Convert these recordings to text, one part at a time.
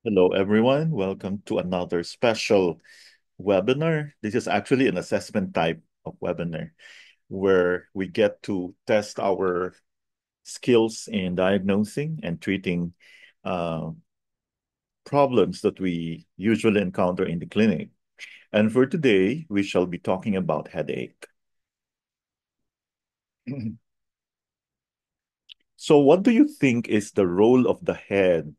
Hello, everyone. Welcome to another special webinar. This is actually an assessment type of webinar where we get to test our skills in diagnosing and treating uh, problems that we usually encounter in the clinic. And for today, we shall be talking about headache. So, what do you think is the role of the head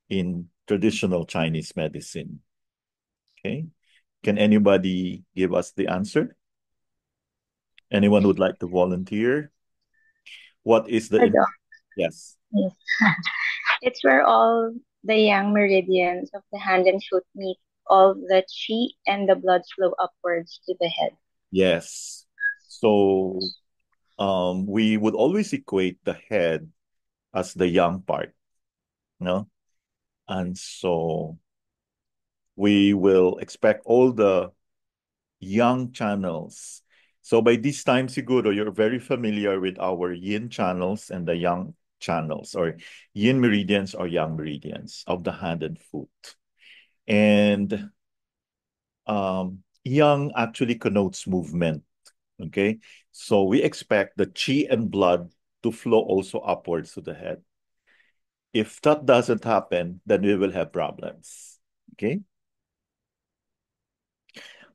in traditional Chinese medicine? Okay. Can anybody give us the answer? Anyone would like to volunteer? What is the Ado, yes? yes. It's where all the young meridians of the hand and foot meet, all the chi and the blood flow upwards to the head. Yes. So we would always equate the head as the young part, no? And so we will expect all the young channels. So by this time, siguro, you're very familiar with our yin channels and the yang channels, or yin meridians or yang meridians of the hand and foot. And yang actually connotes movement. Okay. So we expect the chi and blood to flow also upwards to the head. If that doesn't happen, then we will have problems. Okay.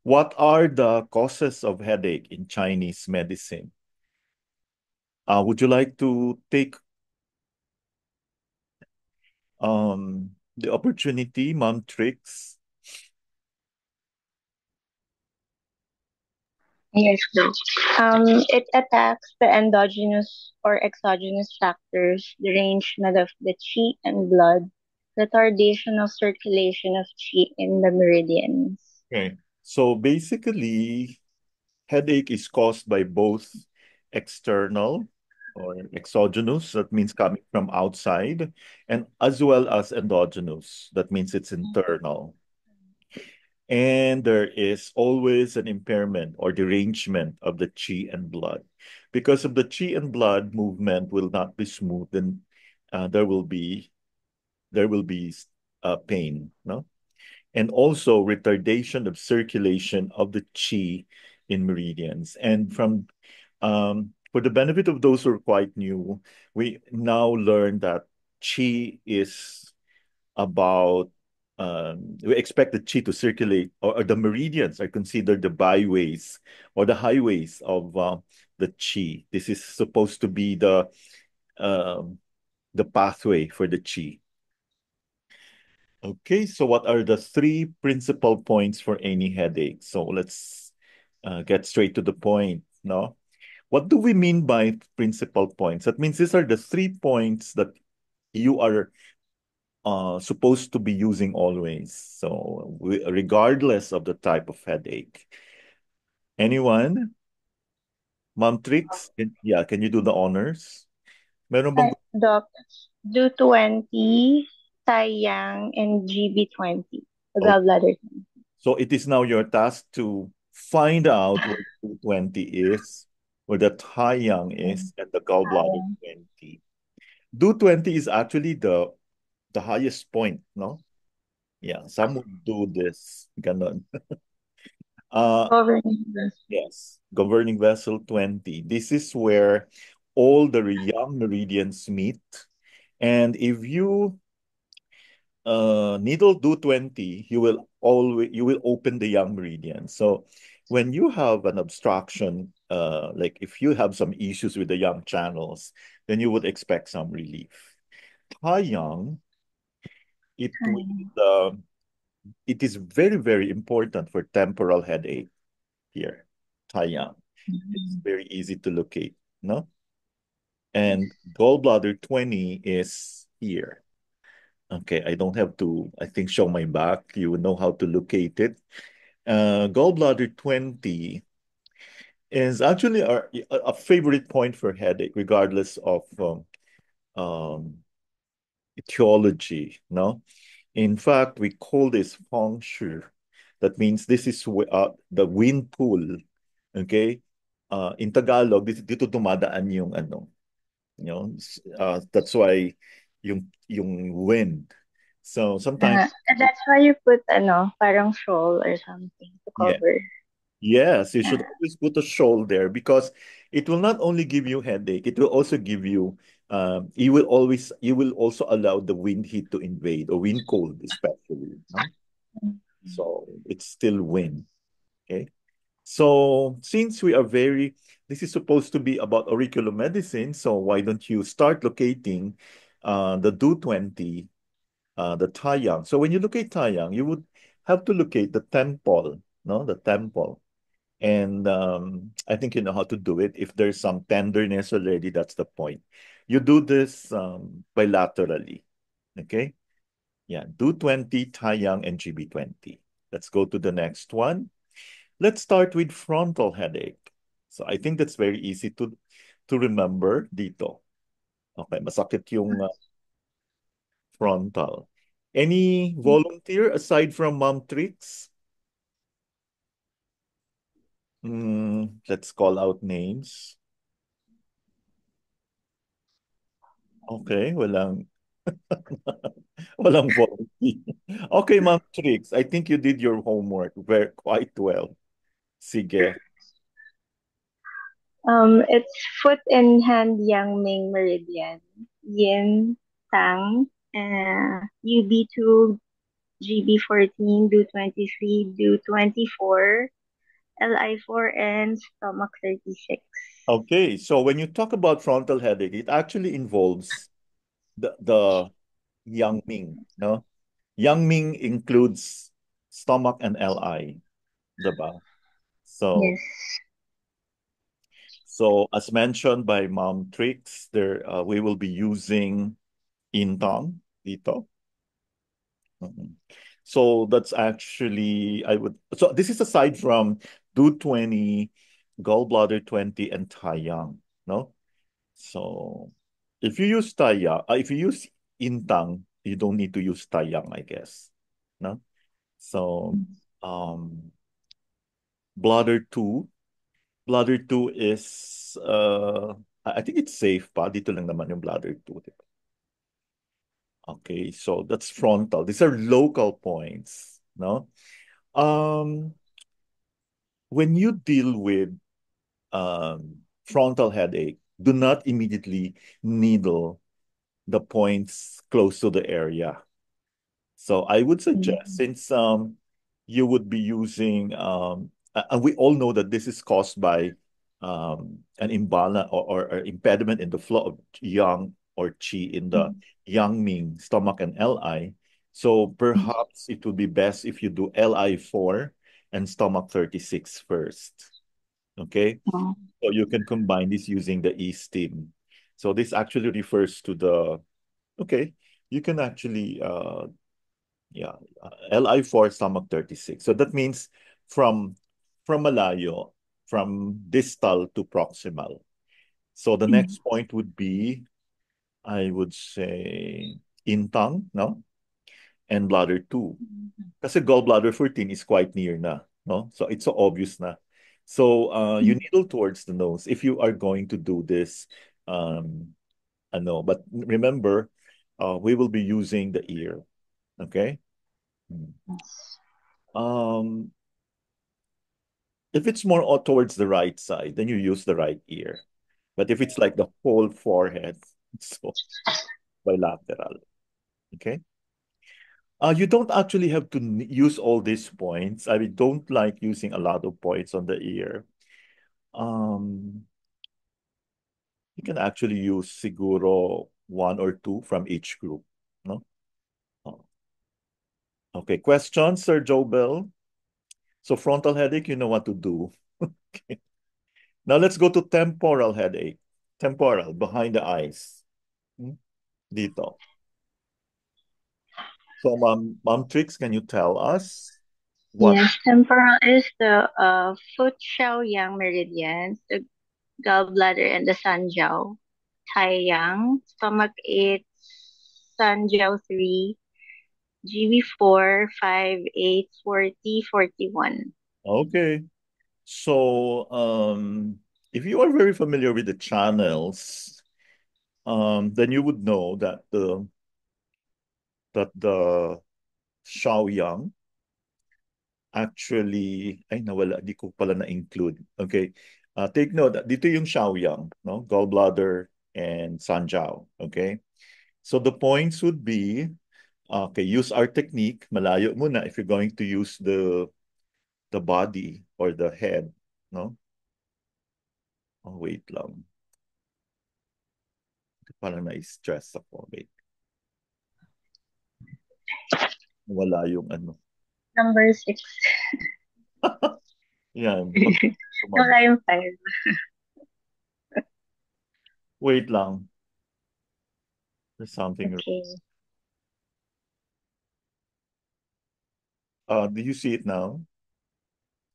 What are the causes of headache in Chinese medicine? Would you like to take the opportunity, Mom Tricks? Yes, no. It attacks the endogenous or exogenous factors, derangement of the chi and blood, retardation of circulation of chi in the meridians. Okay. So basically, headache is caused by both external or exogenous, that means coming from outside, and as well as endogenous, that means it's internal. And there is always an impairment or derangement of the chi and blood. Because of the chi and blood movement will not be smooth, then there will be pain, no? And also retardation of circulation of the chi in meridians. And for the benefit of those who are quite new, we now learn that chi is about we expect the chi to circulate, or the meridians are considered the byways or the highways of the chi. This is supposed to be um, the pathway for the chi. Okay, so what are the three principal points for any headache? So let's get straight to the point. No, what do we mean by principal points? That means these are the 3 points that you are supposed to be using always. So regardless of the type of headache. Anyone? Mom Tricks? Yeah, can you do the honors? Meron bang Hi, Doc. Do 20, Taiyang, and GB20, the oh, gallbladder. so it is now your task to find out where 220 is, where the Taiyang is, and the gallbladder 20. Do 20 is actually the highest point, no? Yeah, some would do this. Ganon. Uh, Governing the yes, governing vessel 20. This is where all the young meridians meet. And if you needle do 20, you will open the young meridian. So when you have an obstruction, like if you have some issues with the young channels, then you would expect some relief. Taiyang, it will time. it is very, very important for temporal headache here. Taiyang. It's Mhm. very easy to locate, no? And gallbladder 20 is here. Okay, I don't have to, I think, show my back. You know how to locate it. Gallbladder 20 is actually a favorite point for headache, regardless of um, etiology, no? In fact, we call this feng shui. That means this is the wind pool. Okay? In Tagalog, dito dumadaan yung ano, that's why yung wind. So sometimes, And that's why you put parang shawl or something to yeah. cover. Yes, you should Uh, always put a shawl there because it will not only give you headache, it will also give you, you will also allow the wind heat to invade or wind cold especially. No? So it's still wind. Okay. So since we are this is supposed to be about auricular medicine, so why don't you start locating the Do 20, the Taiyang. So when you locate Taiyang, you would have to locate the temple, no, the temple. And I think you know how to do it. If there's some tenderness already, that's the point. You do this bilaterally. Okay? Yeah, do 20, Taiyang, and GB20. Let's go to the next one. Let's start with frontal headache. So I think that's very easy to remember dito. Okay, masakit yung frontal. Any volunteer aside from Mom Tricks? Let's call out names. Okay, walang volunteer. Okay, Ma'am Trix, I think you did your homework very quite well. Sige. it's foot and hand Yang Ming Meridian, Yin Tang, UB2, GB14, Do 23, Do 24, LI4, and stomach 36. Okay, so when you talk about frontal headache, it actually involves the Yang Ming, no? Yang Ming includes stomach and LI, diba? So Yes. so as mentioned by Mom Trix, there we will be using Intang dito. Mhm. So that's actually, so this is aside from Do 20, Gallbladder 20, and Taiyang, no? So if you use Intang, you don't need to use Taiyang, I guess, no? So, um, Bladder 2, Bladder 2 is, I think it's safe pa, dito lang naman yung Bladder 2, di ba? Okay, so that's frontal. These are local points, no? Um, when you deal with frontal headache, do not immediately needle the points close to the area. So I would suggest, Mhm. since you would be using, and we all know that this is caused by an imbalance or impediment in the flow of yang or qi in the yang ming stomach and li. So perhaps it would be best if you do li4 and stomach 36 first. Okay. Oh. So you can combine this using the e-steam. So this actually refers to okay, you can actually, yeah, Li4 stomach 36. So that means from, from malayo, from distal to proximal. So the next point would be, I would say, intang, no? And bladder 2. Kasi gallbladder 14 is quite near na, no? So it's so obvious na. So you needle towards the nose if you are going to do this. But remember, we will be using the ear. Okay. Hmm. Um, if it's more towards the right side, then you use the right ear. But if it's like the whole forehead, so bilateral. Okay. You don't actually have to use all these points. I mean, don't like using a lot of points on the ear. Um, you can actually use siguro one or two from each group. No? Oh, okay. Questions, Sir Joe Bell? So frontal headache, you know what to do. Okay. Now let's go to temporal headache. Temporal, behind the eyes. Hmm? Dito. So, Mom Trix, can you tell us what? Yes, temporal is the foot Xiao Yang meridians, the gallbladder and the Sanjiao. Taiyang, stomach 8, Sanjiao 3, GB4, 5, 8, 40, 41. Okay. So, if you are very familiar with the channels, then you would know that that the Shaoyang actually, ay nawala, di ko pala na-include. Okay. Take note, dito yung Shaoyang, no? Gallbladder and Sanjiao. Okay. So the points would be, okay, use our technique, malayo muna if you're going to use the body or the head, no? Oh, wait lang. Parang na-stress ako. Wait. Wala yung ano. Number 6. Yan. Pag Wala tumaba. yung 5. Wait lang. There's something. Okay. Do you see it now?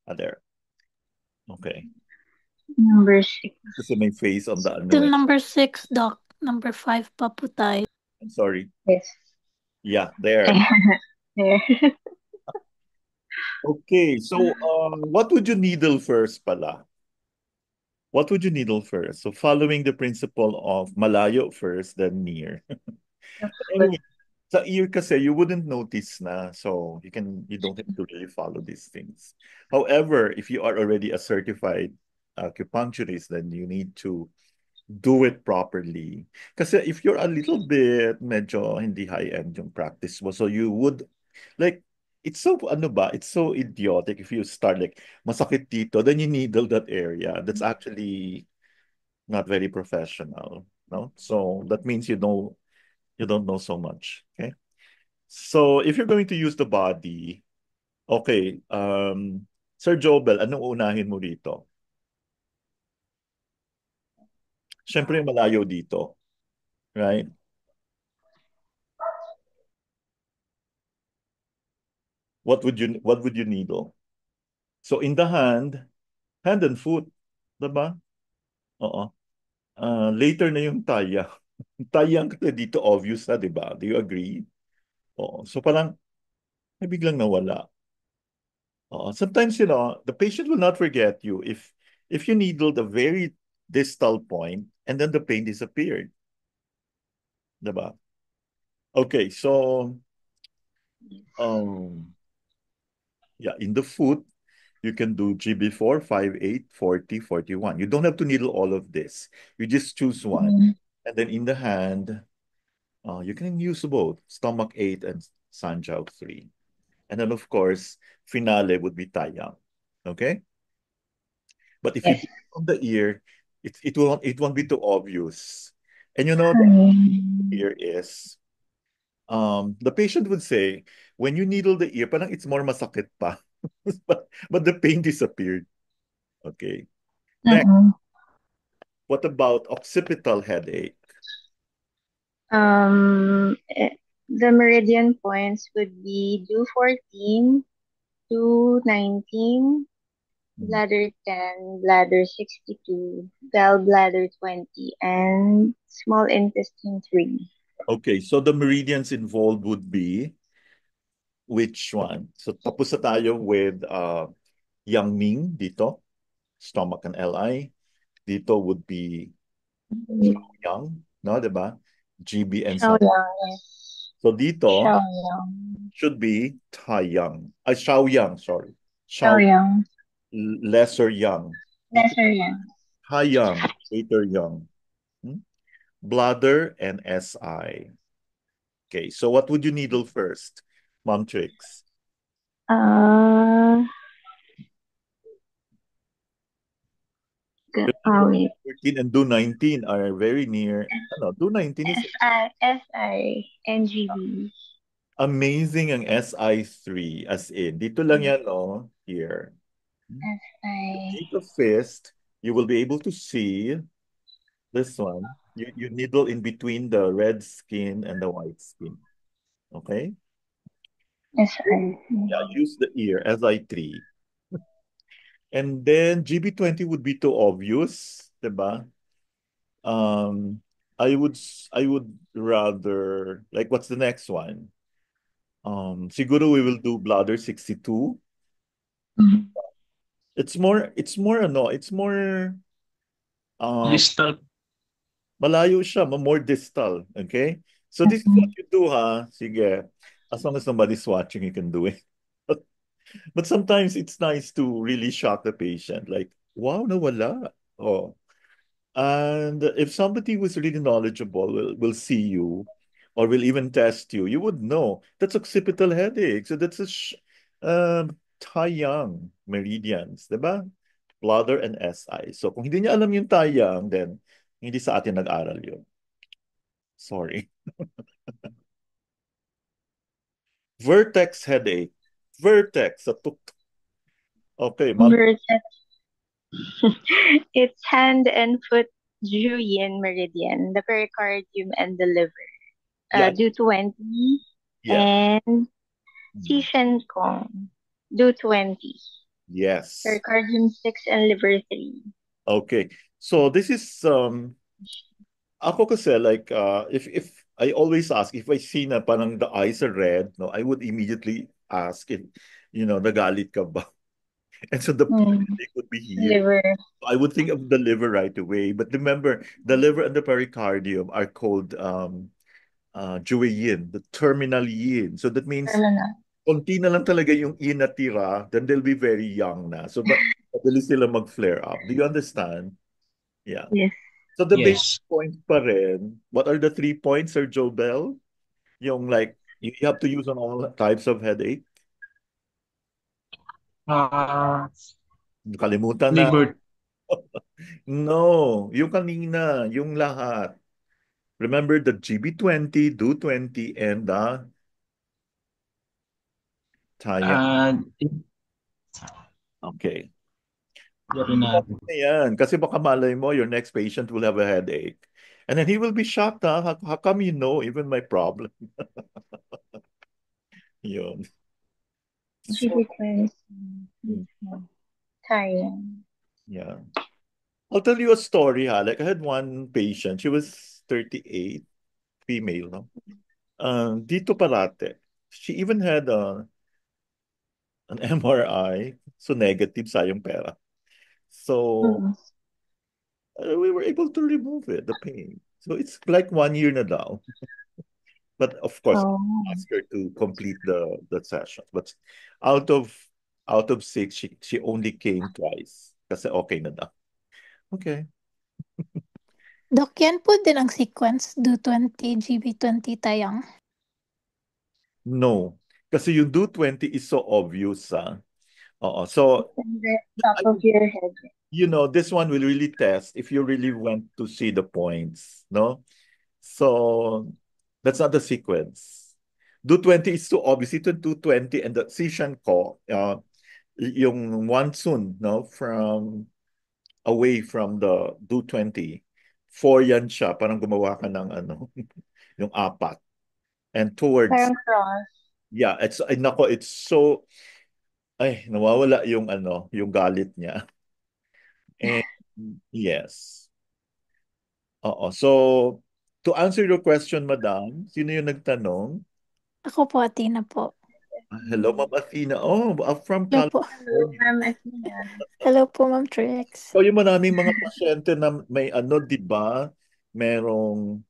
There. Okay. Number 6. Kasi may face on the ano Still eh. number 6, Doc. Number 5 pa po tayo. I'm sorry. Yes. Yeah, there. There. Okay, so what would you needle first pala? What would you needle first? So following the principle of malayo first, then near. The But foot. anyway, sa ear kasi you wouldn't notice na, so you don't have to really follow these things. However, if you are already a certified acupuncturist, then you need to do it properly. Kasi if you're a little bit medyo hindi high-end yung practice mo, so you would like it's so ano ba, it's so idiotic if you start like masakit dito, then you needle that area. That's actually not very professional, no? So that means you don't know so much, okay? So if you're going to use the body, okay, Sir Jobel, anong unahin mo dito? Siyempre malayo dito, right? What would you needle? So in the hand and foot, 'di ba? Oo. Later na yung taya. Tayang kasi dito obvious na, 'di ba? Do you agree? Oo. So parang may biglang nawala. Oo. Sometimes, the patient will not forget you if you needle the very distal point and then the pain disappeared, 'di ba? Okay, so um yeah, in the foot, you can do GB4, 5, 8, 40, 41. You don't have to needle all of this. You just choose one. Mm. And then in the hand, you can use both stomach 8 and Sanjiao 3. And then, of course, finale would be Taiyang. Okay? But if you Yes. do it on the ear, it won't be too obvious. And the Mm. ear is, the patient would say, when you needle the ear, parang it's more masakit pa. but the pain disappeared. Okay. Next, Mm-mm. what about occipital headache? The meridian points would be do 14, do 19, Hmm. bladder 10, bladder 62, gallbladder 20, and small intestine 3. Okay, so the meridians involved would be which one? So tapos na tayo with Yang Ming dito, stomach and LI. Dito would be Yang, no, 'di ba? GB and San. Shaoyang, yes. So dito Shaoyang. should be Taiyang. Shaoyang, sorry. Shao Shaoyang. lesser yang. Dito Lesser yang. Haiyang, greater yang. Hmm? Bladder and SI. Okay, so what would you needle first? Mom tricks. Uh, Remember, wait. 13 and do 19 are very near. Ano, do 19 is SINGB. amazing ang SI3 as in. Dito lang yan, no? Here. SI. Take a fist. You will be able to see this one. You needle in between the red skin and the white skin. Okay? SI. Yeah, use the ear, SI3. And then GB20 would be too obvious, diba? Um, I would rather like what's the next one? Siguro we will do bladder 62. Mhm. It's more um Distal. malayo siya, more distal, okay? So this is what you do, huh? Sige. As long as nobody's watching, you can do it. But sometimes it's nice to really shock the patient. Like, wow, nawala. Oh. And if somebody who's really knowledgeable will see you or will even test you, you would know that's occipital headache. So that's Taiyang meridians, diba? Bladder and SI. So kung hindi niya alam yung Taiyang, then hindi sa atin nag-aral yun. Sorry. Vertex headache. Vertex. Sa okay, ma'am. Vertex. It's hand and foot Julian meridian, the pericardium and the liver. Yeah, Do 20 yeah. and Sishan Kong. Do 20. Yes. Pericardium 6 and liver 3. Okay. So this is ako kasi like if I always ask if I see na parang the eyes are red, no, I would immediately ask if nagalit ka ba? And so the headache would be here. Liver. I would think of the liver right away. But remember, the liver and the pericardium are called Jueyin, the terminal yin. So that means Terminal. konti na lang talaga yung yin na tira, then they'll be very young na. So madali sila mag-flare up. Do you understand? Yeah. Yes. So the basic Yes. points pa rin, what are the 3 points, Sir Jobel? Yung like, you have to use on all types of headache? Uh, Kalimutan na. liver. No, yung kanina, yung lahat. Remember the GB20, Do20, and the Taya. Okay. Urinary. Yan. Kasi baka malay mo, your next patient will have a headache. And then he will be shocked, ha? How come you know even my problem? Yun. So, GB20. Thailand. yeah. I'll tell you a story, ha. Like I had one patient, she was 38, female, no? Dito parate. She even had an MRI, so negative sayang pera. So we were able to remove it, the pain. So it's like 1 year na daw. But of course, Oh. ask her to complete the session. But out of out of six, she only came twice. Kasi okay na daw. Okay. Dok, yan po din ang sequence, do 20, GB20 tayang. No. Kasi yung do 20 is so obvious, ah. So, In the top of your head. this one will really test if you really want to see the points, no? So, that's not the sequence. Do 20 is too obvious. Ito 220 and the Sishan ko, yung monsoon, no? Away from the do 20. 4 yan siya. Parang gumawa ka ng yung apat. And towards, Parang cross. yeah, it's so, nawawala yung galit niya. And yes. Oo. So, to answer your question, madam, sino yung nagtanong? Ako po, Athena po. Hello, Ma'am Athena. Oh, from Hello po. Hello, California. Ma'am Athena. Hello po, Ma'am Trix. So, yung maraming mga pasyente na may di ba? Merong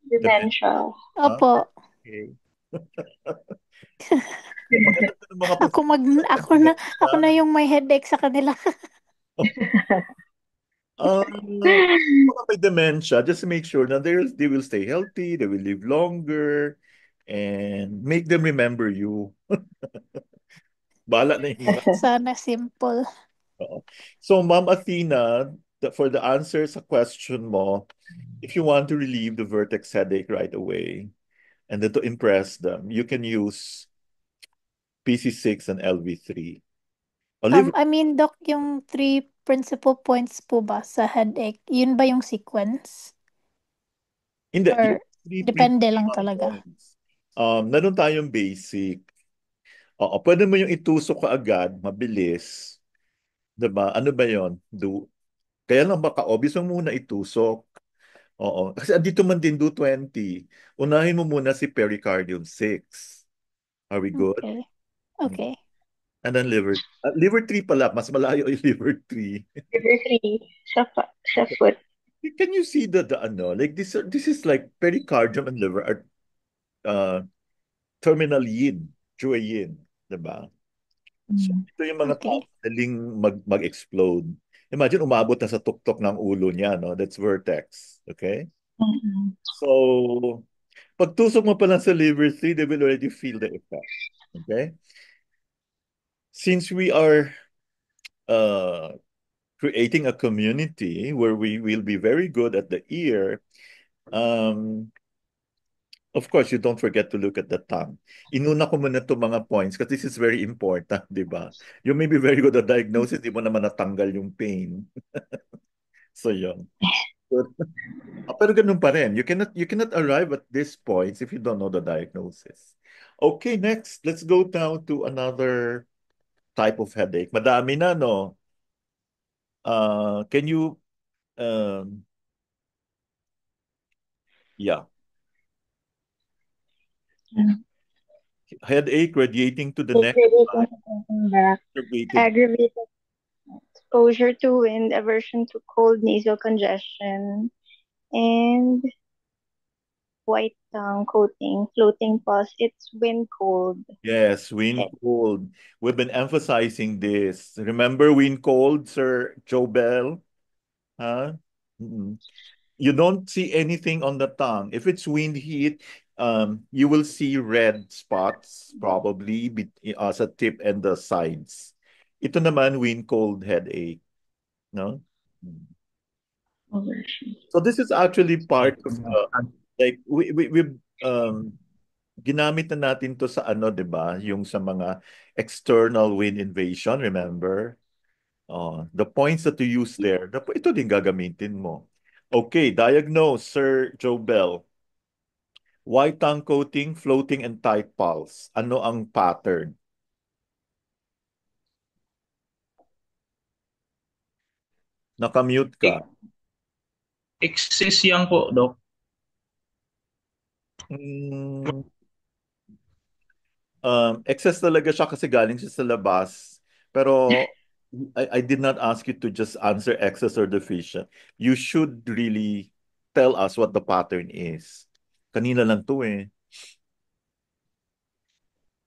Dementia. Opo. Okay. Maganda ng mga Ako na yung may headache sa kanila. mga may dementia, just to make sure na they will stay healthy, they will live longer, and make them remember you. Bahala na yung mga... Sana simple. So, Ma'am Athena, for the answer sa question mo, if you want to relieve the vertex headache right away, and then to impress them, you can use PC6 and LV3. I mean, Doc, yung 3 principal points po ba sa headache, yun ba yung sequence? Hindi, Or depende lang talaga? Meron tayong basic. Oo, pwede mo yung itusok ka agad, mabilis. Diba? Ano ba yon? Kaya lang baka obvious mo muna itusok. Oo. Kasi andito man din do 20. Unahin mo muna si pericardium 6. Are we good? Okay. And then liver 3 pala. Mas malayo yung liver 3. Liver 3. Sa foot. Can you see the ano? Like this is like pericardium and liver are uh, terminal yin, Jue yin, diba? So Mm. ito yung mga tao Okay. madaling mag-explode. Imagine umabot na sa tuktok ng ulo niya, no? That's vertex. Okay? Mm-mm. So, pag tusok mo pa lang sa liver 3, they will already feel the effect. Okay? Since we are uh, creating a community where we will be very good at the ear, um, of course, you don't forget to look at the tongue. Inuna ko muna itong mga points because this is very important, di ba? You may be very good at diagnosis, di mo naman natanggal yung pain. So, yun. But, pero ganun pa rin. You cannot arrive at these points if you don't know the diagnosis. Okay, next. Let's go down to another type of headache. Madami na, no? Can you, um, yeah, Mm. headache radiating to the neck, Aggravating something back. aggravated. Aggravated exposure to wind, aversion to cold, nasal congestion, and white tongue coating, floating pulse. It's wind cold. Yes, wind Head. cold. We've been emphasizing this. Remember wind cold, Sir Joe Bell? Huh? Mm-mm. You don't see anything on the tongue. If it's wind heat, you will see red spots probably sa tip and the sides. Ito naman wind cold headache, no? Mm. Aversion. So this is actually So, part of like we ginamit na natin to sa ano, 'di ba? Yung sa mga external wind invasion, remember? Oh, the points that you use there, ito din gagamitin mo. Okay, diagnose, Sir Joe Bell. White tongue coating, floating, and tight pulse. Ano ang pattern? Nakamute ka. excess yan po, Doc. Mm, excess talaga siya kasi galing siya sa labas. Pero I did not ask you to just answer excess or deficient. You should really tell us what the pattern is. Kanina lang to eh.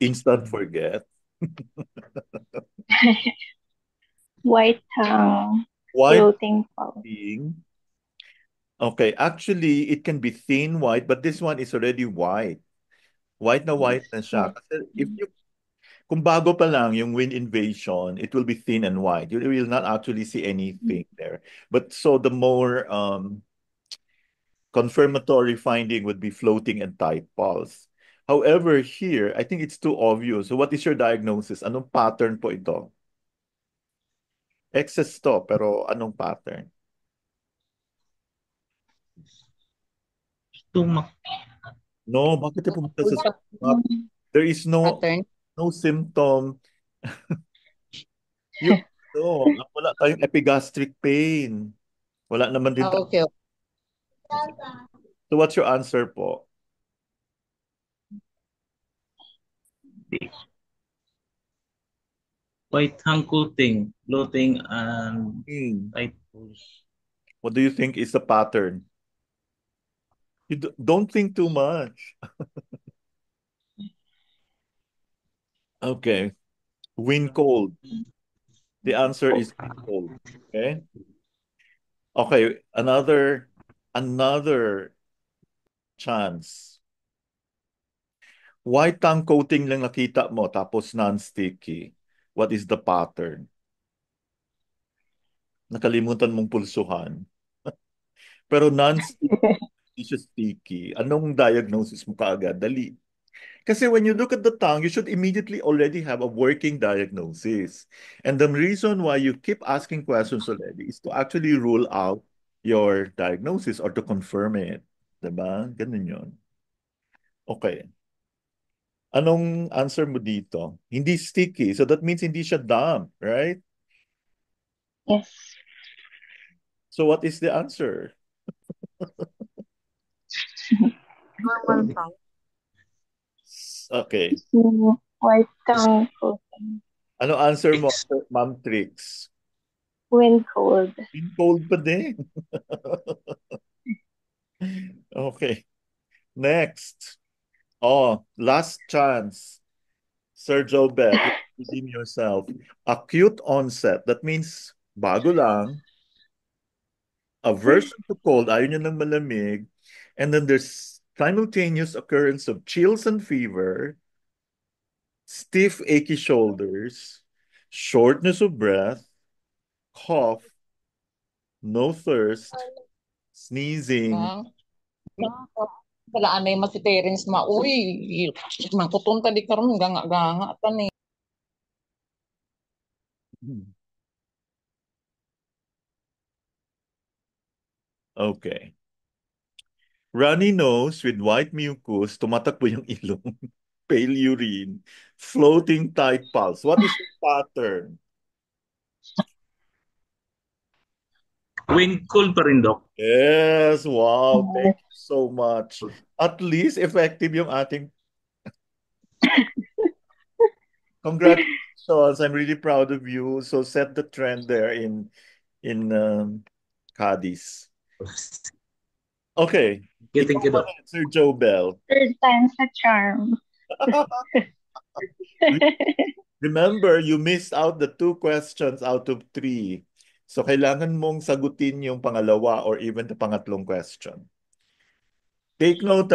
Instant forget. White tongue, White floating pulse. being. Okay, actually, it can be thin white, but this one is already white. White na siya. Yes. Kasi kung bago pa lang yung wind invasion, it will be thin and white. You will not actually see anything there. But so the more confirmatory finding would be floating and tight pulse. However, here, I think it's too obvious. So what is your diagnosis? Anong pattern po ito? Excess to, pero anong pattern? Stomach. No, bakit ka pumunta sa Food stomach? There is pattern. no symptom. You, no, wala tayong epigastric pain. Wala naman din tayo. Okay. So what's your answer po? White tongue coating, floating, and Hmm. tight pulse. What do you think is the pattern? You don't think too much. Okay. Wind cold. The answer is wind cold. Okay. Okay. Another chance. White tongue coating lang nakita mo tapos non-sticky. What is the pattern? Nakalimutan mong pulsuhan. Pero non-sticky, hindi siya sticky. Anong diagnosis mo kaagad? Dali. Kasi when you look at the tongue, you should immediately already have a working diagnosis. And the reason why you keep asking questions already is to actually rule out your diagnosis or to confirm it. Diba? Ganun yun. Okay. Anong answer mo dito? Hindi sticky. So that means hindi siya damp, right? Yes. So what is the answer? Normal tongue. Okay. White tongue coating. Ano answer mo, Ex- Ma'am Trix? Wind cold. In cold pa din. Okay. Next. Oh, last chance. Sir Jobet, you redeem yourself. Acute onset. That means bago lang. Aversion to cold. Ayaw niya ng malamig. And then there's simultaneous occurrence of chills and fever, stiff, achy shoulders, shortness of breath, cough, no thirst, sneezing. Kang Kalaan na yung masiterins uy, mangkuton tadi karon ganga-ganga tani. Okay. Runny nose with white mucus, tumatakbo yung ilong, pale urine, floating tight pulse. What is the pattern? Wind cold pa rin, Doc. Yes, wow, thank you so much. At least effective yung ating. Congratulations, I'm really proud of you. So set the trend there in Cadiz. Okay, Thank you, ikaw Doc. pa rin, Sir Joe Bell. Third time's a charm. Remember, you missed out the 2 questions out of 3. So kailangan mong sagutin yung pangalawa or even the pangatlong question. Take note,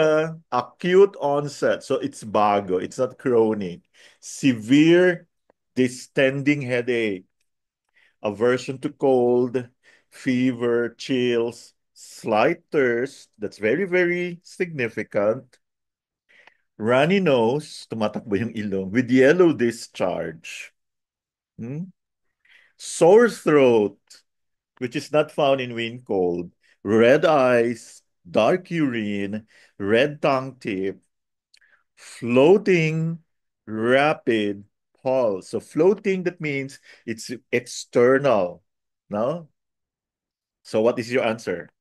acute onset. So it's bago. It's not chronic. Severe distending headache. Aversion to cold, fever, chills, slight thirst. That's very, very significant. Runny nose, tumatakbo yung ilong, with yellow discharge. Sore throat, which is not found in wind cold. Red eyes, dark urine, red tongue tip, floating, rapid pulse. So floating, that means it's external. No? So what is your answer?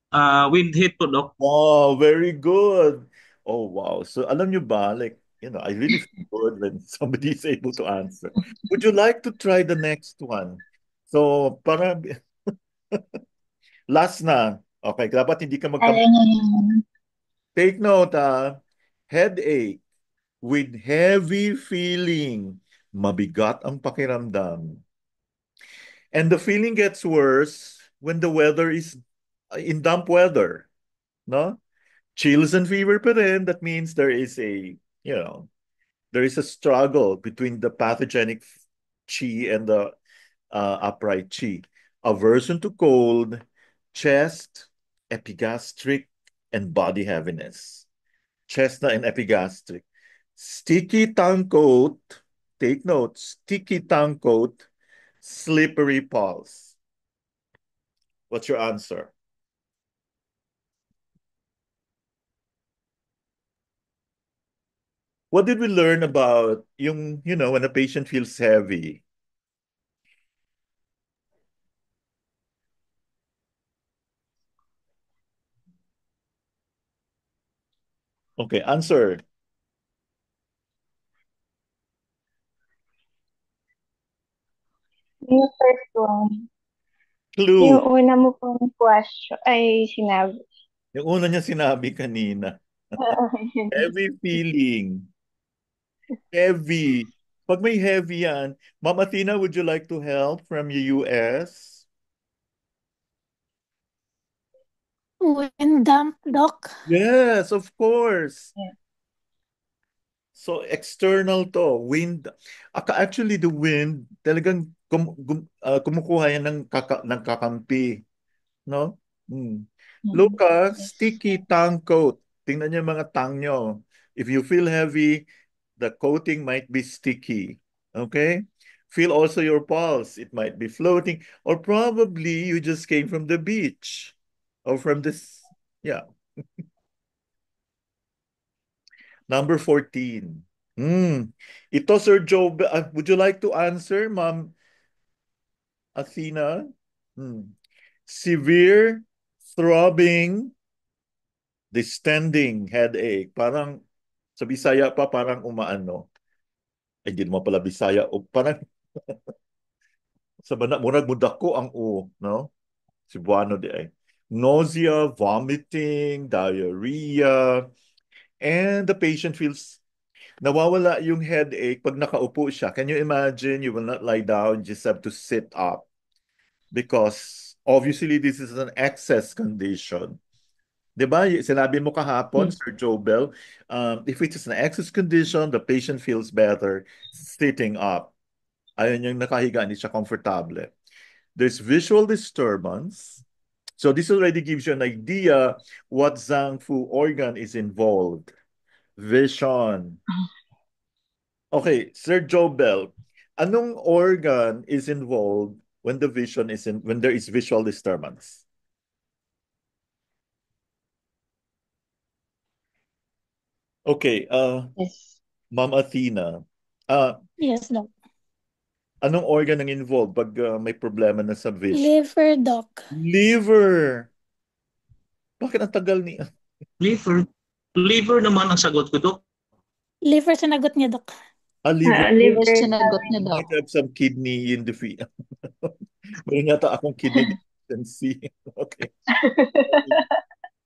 Wind hit po, Doc. Oh, very good. Oh, wow. So alam nyo ba, like, I really feel good when somebody is able to answer. Would you like to try the next one? So, para last na. Okay, dapat hindi ka magkamali. Take note, headache with heavy feeling. Mabigat ang pakiramdam. And the feeling gets worse when the weather is in damp weather. No? Chills and fever pa rin. That means there is there is a struggle between the pathogenic chi and the upright chi. Aversion to cold, chest, epigastric, and body heaviness. Chest na and epigastric. Sticky tongue coat, take note, sticky tongue coat, slippery pulse. What's your answer? What did we learn about when a patient feels heavy? Okay, answer. Yung first one. Clue. Yung una mo pong question, ay sinabi. Yung una niya sinabi kanina. Heavy feeling. Heavy. Pag may heavy yan, Ma'am Athena, would you like to help from the US? Wind damp, Doc. Yes, of course. Yeah. So external to, wind. Actually, the wind, talagang kumukuha yan ng kakampi. No? Luca, sticky tongue coat. Tingnan niyo yung mga tongue nyo. If you feel heavy, the coating might be sticky. Okay? Feel also your pulse. It might be floating, or probably you just came from the beach or from this. Yeah. Number 14. Ito, Sir Joe, would you like to answer, Ma'am Athena? Severe throbbing distending headache. Parang sa Bisaya pa parang umaano. Ay, hindi mo pala Bisaya. O parang Sa bana, murag mudako ang O, no? Cebuano di ay. Nausea, vomiting, diarrhea, and the patient feels nawawala yung headache pag nakaupo siya. Can you imagine? You will not lie down, you just have to sit up because obviously this is an excess condition. 'Di ba? Sinabi mo kahapon, Sir Jobel, if it is an excess condition, the patient feels better sitting up. Ayun yung nakahiga, hindi siya komportable. There's visual disturbance. So this already gives you an idea what Zhang Fu organ is involved. Vision. Okay, Sir Jobel, anong organ is involved when the vision is when there is visual disturbance? Okay, Yes. Ma'am Athena, uh, Yes, Doc. anong organ ang involved pag may problema na sa vision? Liver, Doc. Liver. Bakit ang tagal ni... Liver. Liver naman ang sagot ko, Dok. Liver sinagot niya, Doc. Liver. Liver Sinagot niya, You Doc. might have some kidney in the feet. Meron yata akong kidney deficiency. Okay.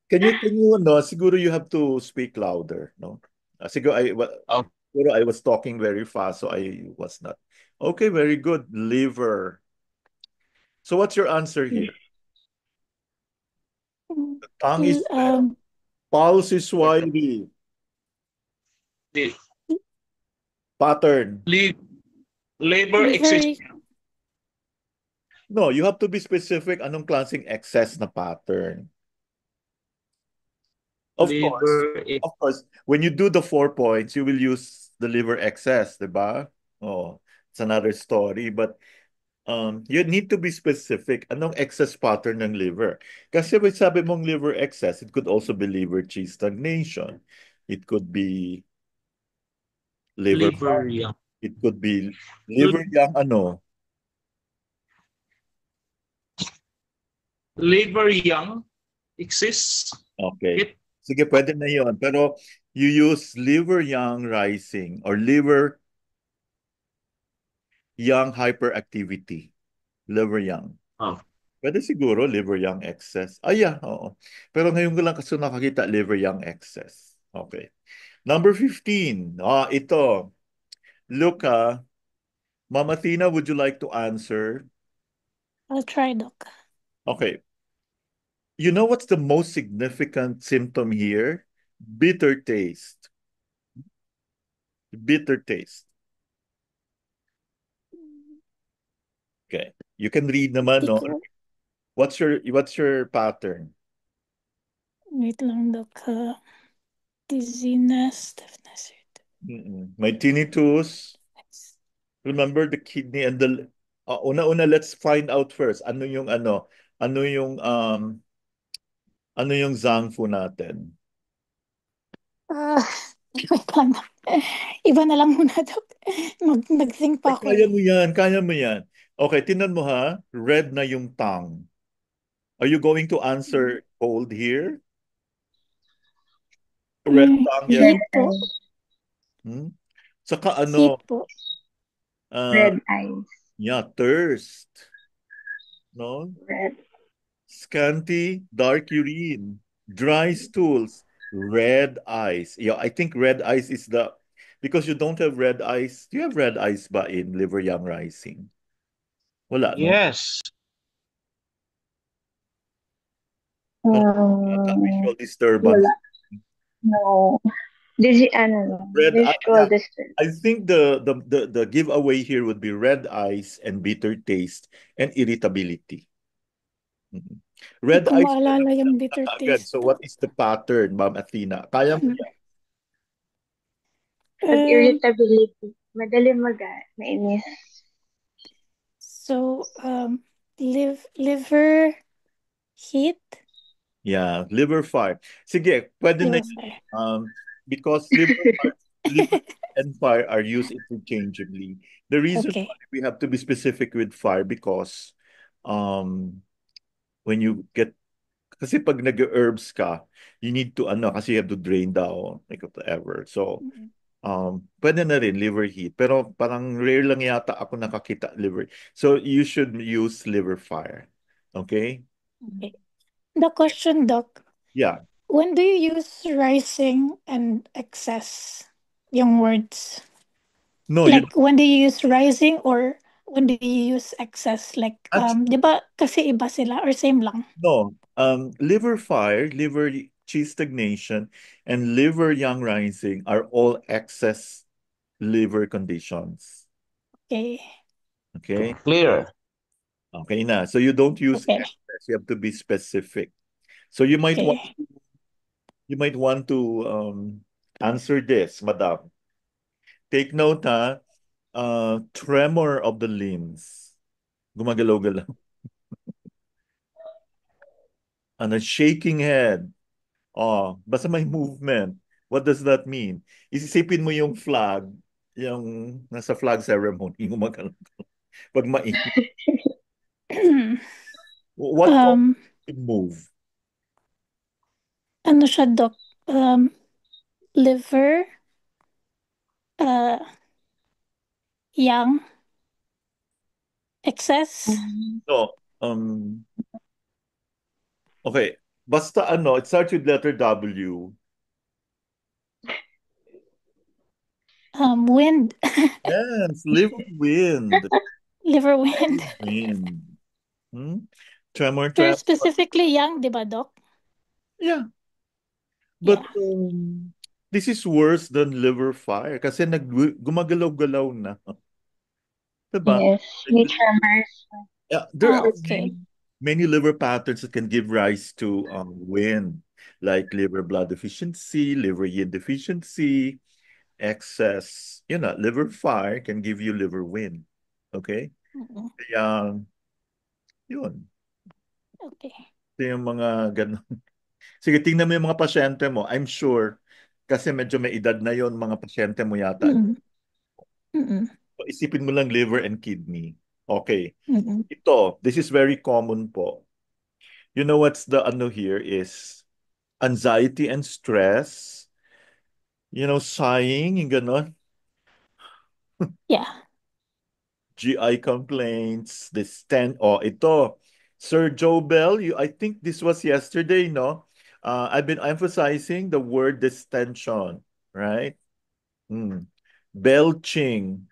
Can you, no, siguro you have to speak louder, no? Siguro Oh. siguro I was talking very fast, so I was not. Okay, very good. Liver. So what's your answer here? The tongue is wet. Pulse is wily. The Pattern. liver excess. No, you have to be specific anong klaseng excess na pattern. Of course, when you do the 4 points, you will use the liver excess, diba? Oh, it's another story. But you need to be specific. Anong excess pattern ng liver? Kasi when sabi mong liver excess, it could also be liver Qi stagnation. It could be liver Young. It could be liver young ano? Liver young exists. Okay. Sige, pwede na yun. Pero you use liver young rising or liver young hyperactivity. Liver young. Oh. Pwede siguro liver young excess. Yeah, oo. Pero ngayon ko lang kasi nakakita liver young excess. Okay. Number 15. Ito. Luca, Mama Tina, would you like to answer? I'll try, Doc. Okay. You know what's the most significant symptom here? Bitter taste. Bitter taste. Okay. You can read naman, no? What's your pattern? Wait lang, Doc. Dizziness, stiffness. May tinnitus. Remember the kidney and the una-una, let's find out first ano yung Zangfu natin. Wait lang. Iba na lang muna, Doc. Nag-think pa ako. Kaya mo yan. Okay, tingnan mo ha. Red na yung tongue. Are you going to answer cold here? Red tongue yan. Heat po. Saka Heat po. Red eyes. Yeah, thirst. No? Red. Scanty, dark urine. Dry stools. Red eyes. Yeah, I think red eyes is because you don't have red eyes. Do you have red eyes ba in liver young rising? Wala, no? Yes. Visual disturbance. Wala. No. Visual disturbance. I think the giveaway here would be red eyes and bitter taste and irritability. Red eyes. Maalala yung bitter taste. So what is the pattern, Ma'am Athena? Kaya mo yan? Irritability. Madali mainis. So, liver heat? Yeah, liver fire. Sige, pwede na because liver and fire are used interchangeably. The reason why we have to be specific with fire because when you get kasi pag nag-herbs ka, you need to kasi you have to drain down like whatever. So Pwede na rin liver heat. Pero parang rare lang yata ako nakakita liver. So you should use liver fire. Okay? Okay. The question, Doc, Yeah. when do you use rising and excess yung words? No, you Like, when do you use rising or when do you use excess? Like, actually di ba kasi iba sila or same lang? no. Liver fire, liver qi stagnation, and liver yang rising are all excess liver conditions. Okay. Okay? Clear. Okay na. So you don't use Okay. excess. You have to be specific. So Okay. you might want to answer this, madam. Take note ha. Tremor of the limbs. Gumagalaw-galaw. And a shaking head. Oh, basta may movement. What does that mean? Isisipin mo yung flag, yung nasa flag ceremony, gumagalaw. Pag mainit. What causes um, it to move? ano siya, Doc? Liver, uh, yang, excess, No. Okay. Basta ano, it starts with letter W. wind, Yes, liver wind. liver wind. Wind. Hmm? Tremor, Pero tremor. specifically yang, di ba, Doc? Yeah. But Yeah. this is worse than liver fire kasi gumagalaw-galaw na. Diba? Yes, may tremors. Yeah, there Ah, are okay. many liver patterns that can give rise to wind, like liver blood deficiency, liver yin deficiency, excess, liver fire can give you liver wind. Okay? Mm-mm. Kaya, yun. Okay. Ito yung mga ganun. Sige, tingnan mo yung mga pasyente mo. I'm sure, kasi medyo may edad na yon mga pasyente mo yata. Mm-mm. Mm-mm. So, isipin mo lang liver and kidney. Okay. Mm-mm. This is very common po. You know what's the ano here is anxiety and stress. Sighing, yung ganon. Yeah. GI complaints, ito. Sir Joe Bell, I think this was yesterday, no? I've been emphasizing the word distension, right? Hmm. Belching.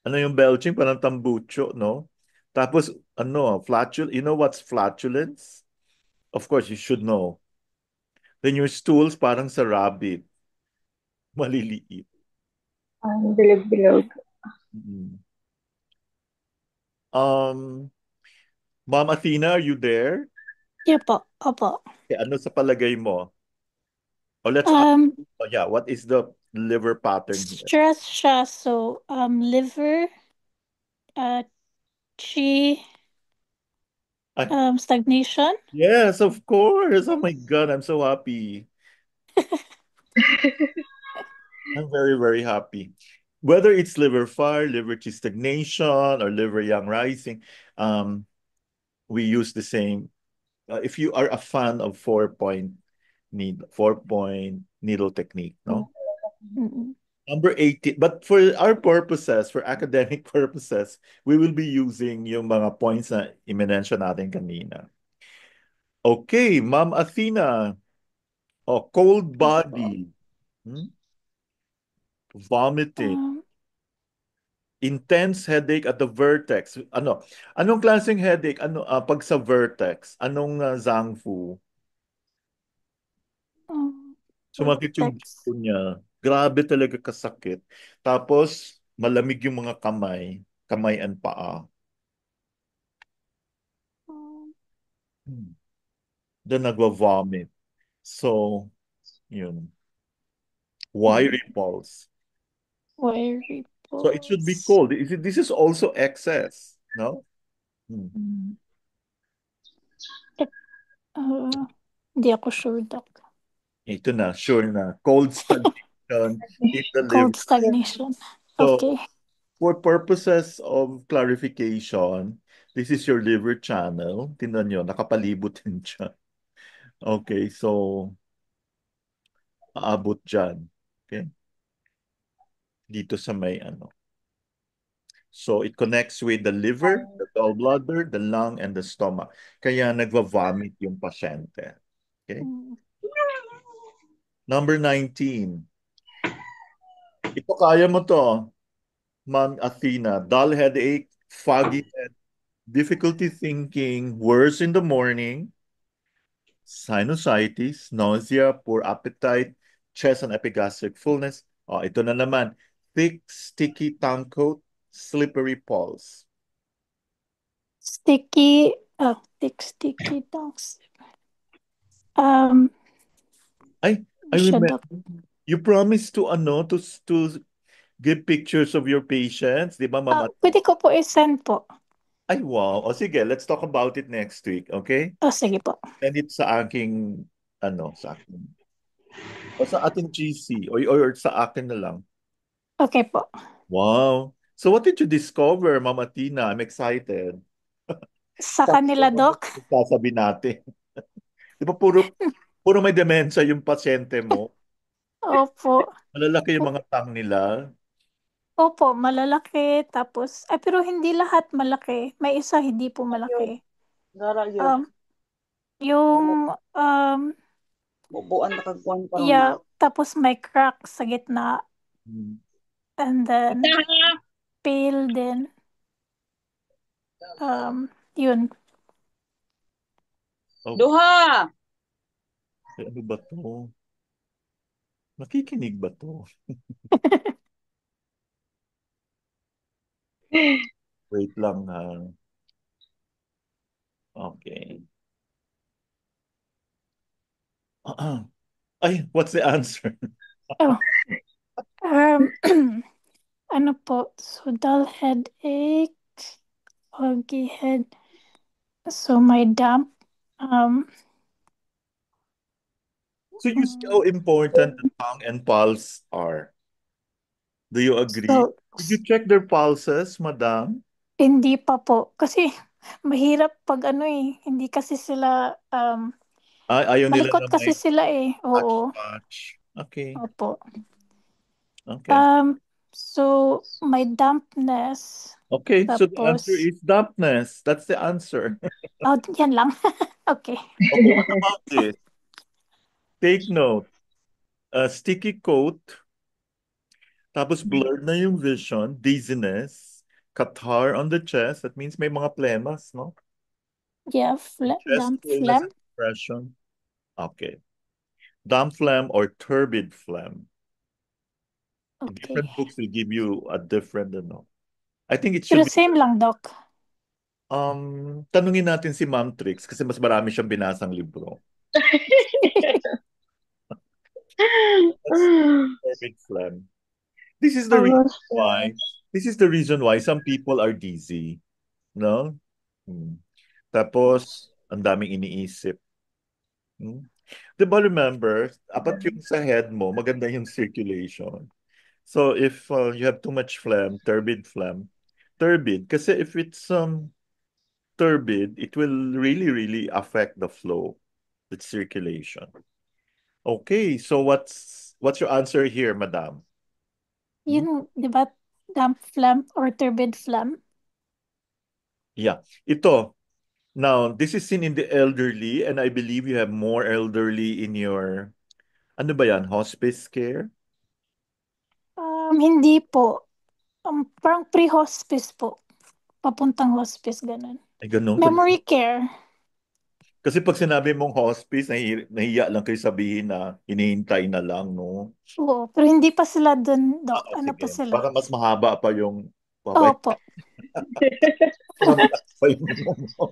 Ano yung belching? Parang tambucho, no? Tapos, you know what's flatulence? Of course, you should know. Then your stools parang sa rabbit. Maliliit. Bilog-bilog. Mm. Um, Ma'am Athena, are you there? Yeah po. Opo. Ano sa palagay mo? Oh, let's ask. Um, Oh, yeah, what is the liver pattern here? stress siya. So, liver, uh, chi, Ah, stagnation. yes, of course. Oh my God, I'm so happy. I'm very, very happy. Whether it's liver fire, liver stagnation, or liver young rising, we use the same. If you are a fan of 4-point needle technique, no? Mm-mm. Number 18. But for our purposes, for academic purposes, we will be using yung mga points na i-mention natin kanina. Okay, Ma'am Athena. Oh, cold Yes po. body. Hmm? Vomiting. Um, Intense headache at the vertex. Anong klaseng headache? Pag sa vertex, anong zangfu? Sumakit yung vertex. dito niya. Grabe talaga kasakit. Tapos, malamig yung mga kamay and paa. Um, Then nagwa-vomit. So, yun. Why repulse? wire So it should be ripples. cold. This is also excess, no? Hmm. Uh, Di ako sure, Doc. Ito na, sure na. Cold stagnation in the Cold liver. stagnation. So, Okay. for purposes of clarification, this is your liver channel. Tingnan nyo, nakapalibot din siya. Okay, so, aabot dyan. Okay? dito sa may ano. So it connects with the liver, the gallbladder, the lung, and the stomach. Kaya nagva-vomit yung pasyente. Okay? Mm. Number 19. Ito kaya mo to, Ma'am Athena. Dull headache, foggy head, difficulty thinking, worse in the morning, sinusitis, nausea, poor appetite, chest and epigastric fullness. Oh, ito na naman. Thick, sticky tongue coat, slippery pulse. Sticky tongues. I Siya, remember Doc. you promised to to give pictures of your patients, di ba, Mama? Pwede ko po i-send po. Ay, wow. O sige, let's talk about it next week, okay? Sige po. Send it sa aking, sa akin. O sa ating GC, or sa akin na lang. Okay po. Wow. So what did you discover, Mama Tina? I'm excited. Sa kanila, Doc? Sasabi natin. Di ba puro may demensya yung pasyente mo? Opo. Malalaki yung mga tang nila. Opo, malalaki. Tapos, pero hindi lahat malaki. May isa hindi po malaki. Gara yun. Um, yung, Bubuan na kagwan pa ron. yeah, tapos may crack sa gitna. Hmm. And then, pale din. Yun. Oh, Duha! ano ba to? Nakikinig ba to? Wait lang ha. Okay. Ay, what's the answer? Oh. Ano po? So, dull headache, foggy head. So, may damp. So you see how important the tongue and pulse are. Do you agree? So, Did you check their pulses, madam? hindi pa po. Kasi, mahirap pag hindi kasi sila, Ayaw nila malikot na kasi may sila eh. Oo. touch. Okay. Opo. Okay. So, may dampness. Okay, so the answer Tapos, is dampness. That's the answer. yan lang. Okay. Okay, what about this? Take note. A sticky coat, tapos blurred na yung vision, dizziness, catarrh on the chest. That means may mga plemas, no? Yeah, Chest damp fullness phlegm. and depression. Okay. Damp phlegm or turbid phlegm. Okay. Different books will give you a different, I think it Pero should be, same lang, Doc. tanungin natin si Ma'am Trix kasi mas marami siyang binasang libro. That's turbid phlegm. This is the reason why. This is the reason why some people are dizzy, no? Tapos, ang daming iniisip. Di ba remember, apat yung sa head mo, maganda yung circulation. So if you have too much phlegm, turbid, kasi if it's turbid, it will really, really affect the flow, the circulation. Okay, so what's your answer here, madam? Yun, di ba, damp phlegm or turbid phlegm? Yeah, ito. Now, this is seen in the elderly, and I believe you have more elderly in your, ano ba yan, hospice care? Hindi po. Parang pre-hospice po. Papuntang hospice, ganun. Ay, ganun. Memory care. Kasi pag sinabi mong hospice, nahiya lang kayo sabihin na hinihintay na lang, no? Oo, pero hindi pa sila dun, Doc. Ano pa Sige. sila? Baka mas mahaba pa yung Opo. pa yung mo.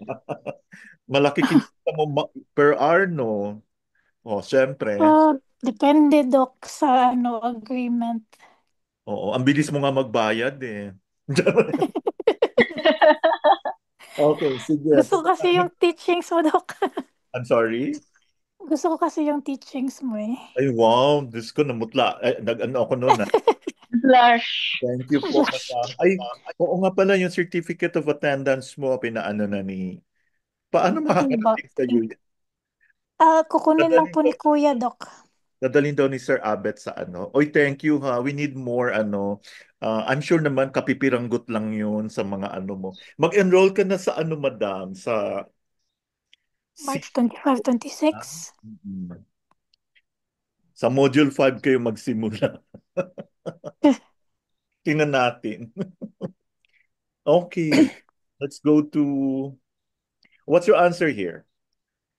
Malaki kinita mo per hour, no? Oh, syempre. Depende, Doc, sa agreement. Oo, ang bilis mo nga magbayad eh. Okay, sige. Gusto ko kasi yung teachings mo, Doc. I'm sorry? Gusto ko kasi yung teachings mo eh. Ay, wow. Diyos ko, namutla. Nag-ano ako noon. Blush. Thank you po, madam. Ay, oo nga pala, yung certificate of attendance mo, pinaano na ni... Paano Diba? makakarating sa iyo? Kukunin lang po ni Kuya, Doc. Dadalhin daw ni Sir Abet sa ano. Oy, thank you ha. We need more ano. I'm sure naman kapipiranggot lang yun sa mga ano mo. Mag-enroll ka na sa ano, madam, sa March C- 25, ah, 26. mm. Sa Module 5 kayo magsimula. Tingnan natin. Okay. Let's go to what's your answer here?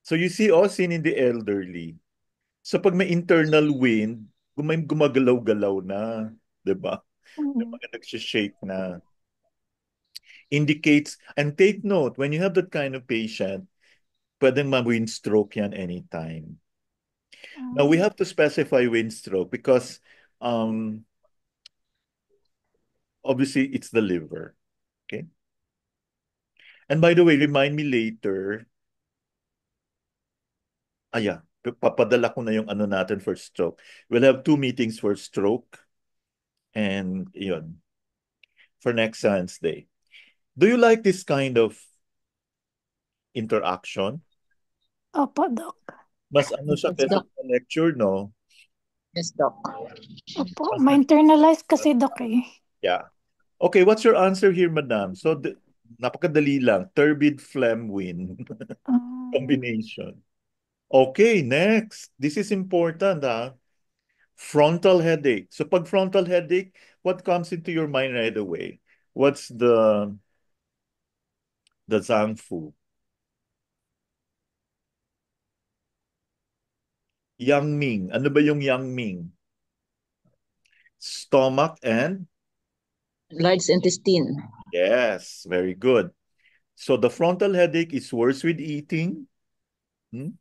So you see all seen in the elderly. So pag may internal wind, gumagalaw-galaw na, 'di ba? Yung Mm. mga nagsishake na indicates, and take note, when you have that kind of patient, pwedeng ma-wind stroke yan anytime. Now we Mm. have to specify wind stroke because um obviously it's the liver. Okay? And by the way, remind me later. Yeah, papadala ko na yung ano natin for stroke. We'll have 2 meetings for stroke and yun, for next Science Day. Do you like this kind of interaction? Opo, Doc. Mas ano siya Yes, kesa Doc. sa lecture, no? Yes, Doc. Opo, Mas, ma-internalize kasi, Doc eh. yeah. Okay, what's your answer here, madam? So, napakadali lang. Turbid phlegm wind Um, combination. Okay, next. This is important, ha? Frontal headache. So, pag frontal headache, what comes into your mind right away? What's the Zangfu? Yang Ming. Ano ba yung Yang Ming? Stomach and Large intestine. yes, very good. So the frontal headache is worse with eating. Hmm?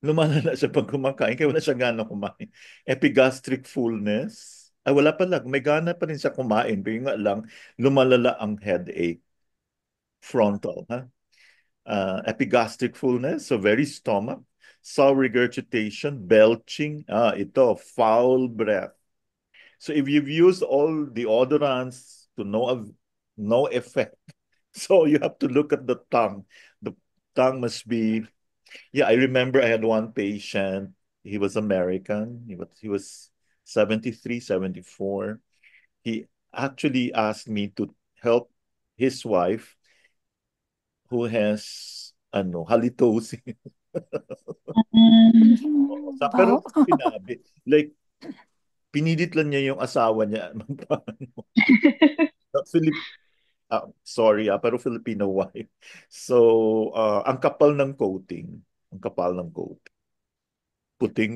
Lumalala siya pag kumakain, kaya wala siya gana kumain. Epigastric fullness. Ay, wala pala. May gana pa rin siya kumain. Pero nga lang, lumalala ang headache. Frontal, ha? Epigastric fullness, so very stomach. Sour regurgitation, belching. Ito, foul breath. So if you've used all deodorants to no effect, so you have to look at the tongue. The tongue must be, yeah, I remember I had one patient. He was American. He was 73, 74. He actually asked me to help his wife who has halitosis. Mm. Pero Wow. sinabi, like, pinilit lang niya yung asawa niya. Philip, sorry, pero Filipino wife. So, ang kapal ng coating. Ang kapal ng coating. Puting,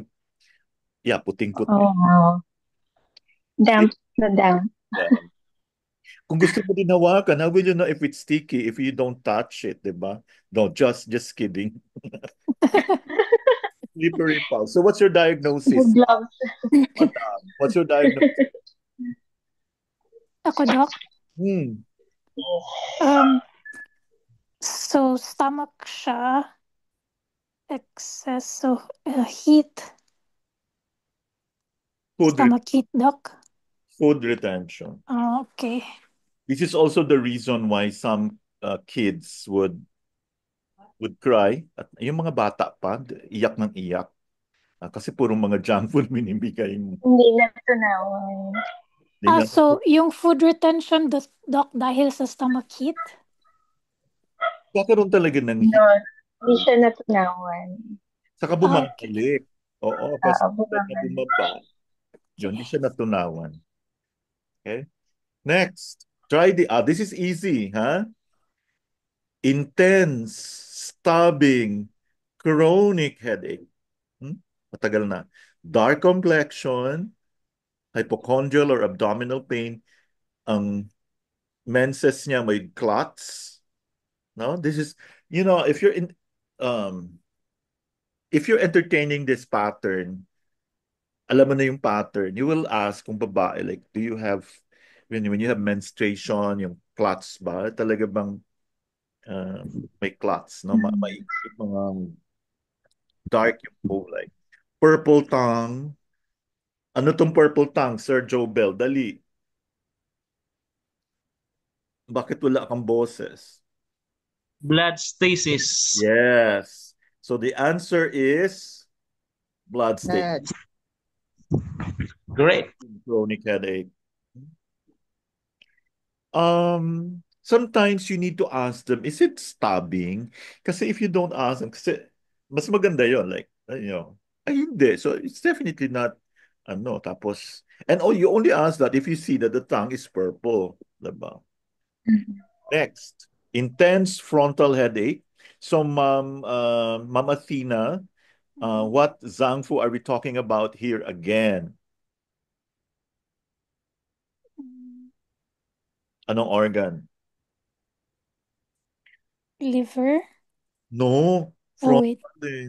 yeah, puting-puting. Oh, wow. Damp na damp. Yeah. Kung gusto mo din hawakan, how will you know if it's sticky if you don't touch it, di ba? No, just kidding. Slippery pulse. So what's your The diagnosis? gloves. Madam? What's your diagnosis? Ako, Doc. Hmm. Um, so, stomach siya. Excess of heat. Food, Stomach heat, Doc. food retention. Okay. This is also the reason why some kids would cry. At yung mga bata pa, iyak ng iyak. Kasi puro mga junk food minibigay mo. Hindi na tunawan. So, yung food retention, Doc, dahil sa stomach heat? Kakaroon talaga ng No, heat. hindi siya natunawan. Saka Okay. bumabalik. Oo, kasi na Bumabalik. bumaba. Yun, hindi siya natunawan. Okay? Next. Try this is easy, ha? Intense, stabbing, chronic headache. Matagal na. Dark complexion, hypochondrial or abdominal pain. Ang menses niya may clots. No? This is, um, if you're entertaining this pattern, alam mo na yung pattern, you will ask kung babae, like, do you have, when you have menstruation, yung clots ba? Talaga bang uh, may clots, no? May mga dark yung kulay. Purple tongue. Ano tong purple tongue, Sir Joe Bell? Dali. Bakit wala kang boses? Blood stasis. Yes. So the answer is blood stain, Red. Great. chronic headache. Sometimes you need to ask them, is it stabbing? Kasi if you don't ask them, kasi mas maganda yon, like, ay hindi. So it's definitely not, tapos, and you only ask that if you see that the tongue is purple, diba? Next, intense frontal headache. So, Ma'am Athena, what Zangfu are we talking about here again? Anong organ? Liver? No, Oh, wait. frontal eh.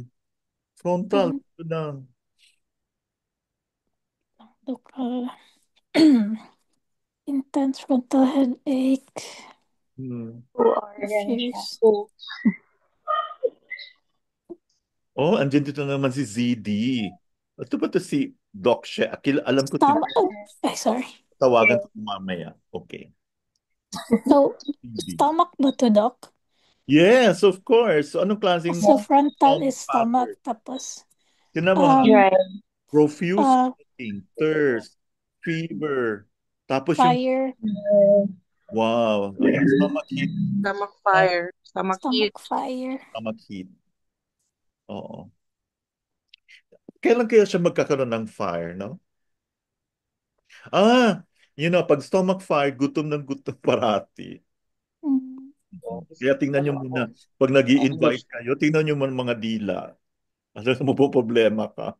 Frontal. Um, Ito lang. Look, intense frontal headache. Hmm. Organ siya. Confused. Oh, andyan dito naman si ZD. Ito ba to si Doc She? Alam ko si Stomach. Oh, ay, sorry. tawagan ko mamaya. Okay. So, ZD. stomach ba to, Doc? Yes, of course. So, anong klaseng So, frontal stomach is stomach, pattern? tapos, Tinan mo ha. Dry. Profuse uh, eating, thirst, fever. Tapos yung, fire, wow, yung stomach heat, Stomach fire. Stomach heat. stomach fire. stomach heat. Oo. Kailan kaya siya magkakaroon ng fire, no? Ah, pag stomach fire, gutom ng gutom parati. Mm. Kaya tingnan nyo muna, pag nag invite kayo, tingnan nyo muna mga dila. Ano mo po problema ka?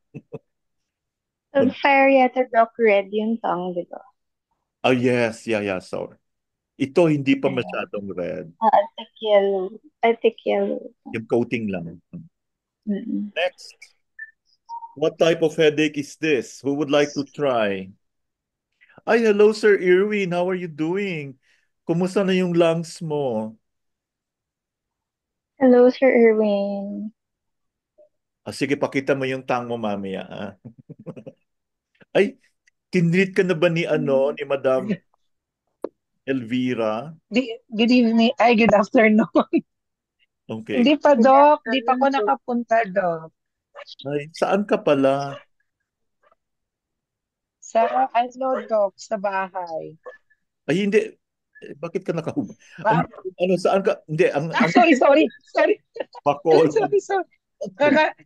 Pag fire yata, Doc, red yung tongue, di ba? Oh, yes, yeah, sorry. Ito hindi pa Ayan. masyadong red. I think yellow. I think yellow. Yung coating lang. Mm-mm. Next, what type of headache is this? Who would like to try? Ay, hello, Sir Irwin. How are you doing? Kumusta na yung lungs mo? Hello, Sir Irwin. Sige, pakita mo yung tang mo mamaya. Ah. Ay, tinreat ka na ba ni Madam Elvira? Good evening. Ay, good afternoon. Okay. Hindi pa, Doc. Hindi pa ako nakapunta, Doc. Ay, saan ka pala? Sa, Doc, sa bahay. Ay, hindi. Bakit ka nakahubad? Ba- Saan ka? Hindi, ang sorry. Sorry. Bacol. Sorry.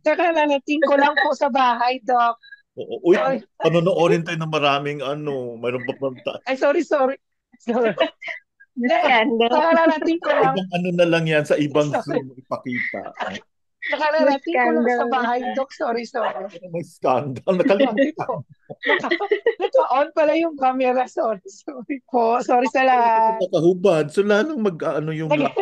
Kakalalating ko lang po sa bahay, Doc. Uy, Sorry. panonoorin tayo ng maraming mayroon pa Ay, sorry. Sorry. Scandal. Kakalalating ko lang. ibang na lang yan sa ibang Sorry. Zoom ipakita. Nakalalating ko lang sa Scandal. bahay, Doc. Sorry. May scandal. Nakalimutan. Naka-on pala yung camera. Sorry po. Sorry sa lahat. Nakahubad. So, lalong yung Nag-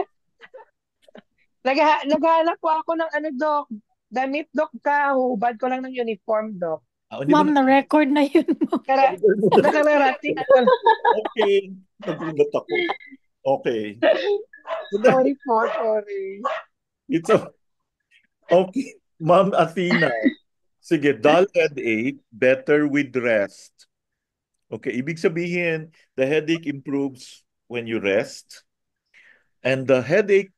Naghahanap po ako ng Doc. Damit, Doc, ka. Hubad ko lang ng uniform, Doc. Hindi mo Ma'am, na-record na yun mo. Nakalarating ko lang. Okay. Nagulat ako. Okay. Sorry po, sorry. It's okay. Ma'am Athena. Sige, dull headache, better with rest. Okay, ibig sabihin, the headache improves when you rest, and the headache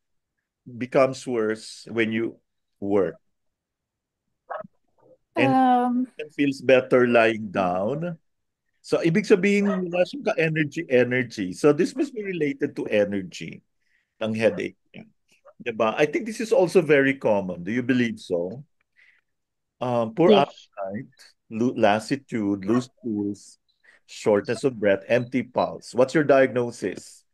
becomes worse when you work. And it feels better lying down. So, ibig sabihin, wala siyang ka-energy. So, this must be related to energy ng headache niya. Diba? I think this is also very common. Do you believe so? Poor Yes. appetite, lassitude, loose stools, shortness of breath, empty pulse. What's your diagnosis?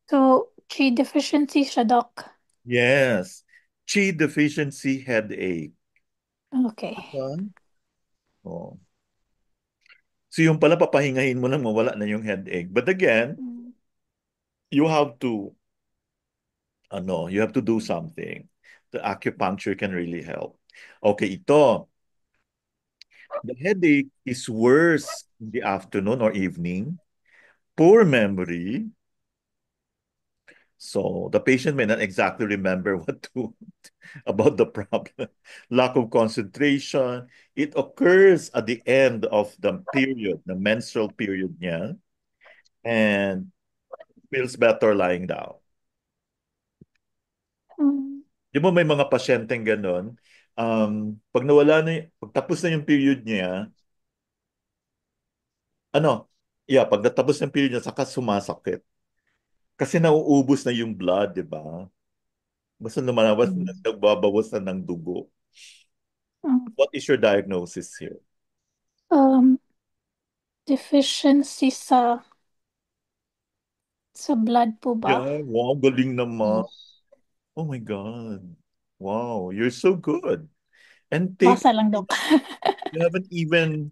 So, Chi deficiency siya, Doc. Yes. Qi deficiency headache. Okay. Diba? Oh. So yung pala papahingahin mo lang mawala na yung headache. But again, you have to do something. The acupuncture can really help. Okay, ito. The headache is worse in the afternoon or evening. Poor memory. So the patient may not exactly remember about the problem. Lack of concentration. It occurs at the end of the period, the menstrual period niya, and feels better lying down. Di mo may mga pasyenteng ganun, Pag nawala na, pag tapos na yung period niya, ano, yeah, pag natapos ng period niya, saka sumasakit. Kasi nauubos na yung blood, di ba? Basta lumalabas, nagbabawas na ng dugo. Mm. What is your diagnosis here? Um, deficiency sa blood po ba? Yeah, wow, galing naman. Yes. Oh my God. Wow, you're so good. And Basa lang, Dok. you haven't even,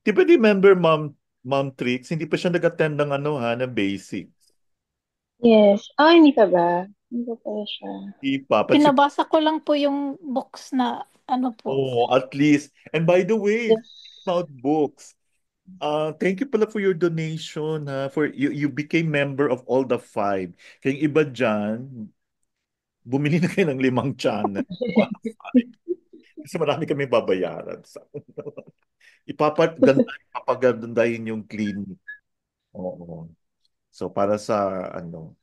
di ba remember Mom Tricks? Hindi pa siya nag-attend ng ano ha, ng basics. Yes. Oh, hindi pa ba? Hindi pa pala siya. Di pa. But she, Pinabasa ko lang po yung books na ano po. oh, at least. And by the way, Yes. about books, thank you pala for your donation ha. For you became member of all the five. Kaya yung iba dyan, bumili na kayo ng 5 channel. Kasi marami kami babayaran. So, ipapagandahin yung clinic. Oo. So para sa ano,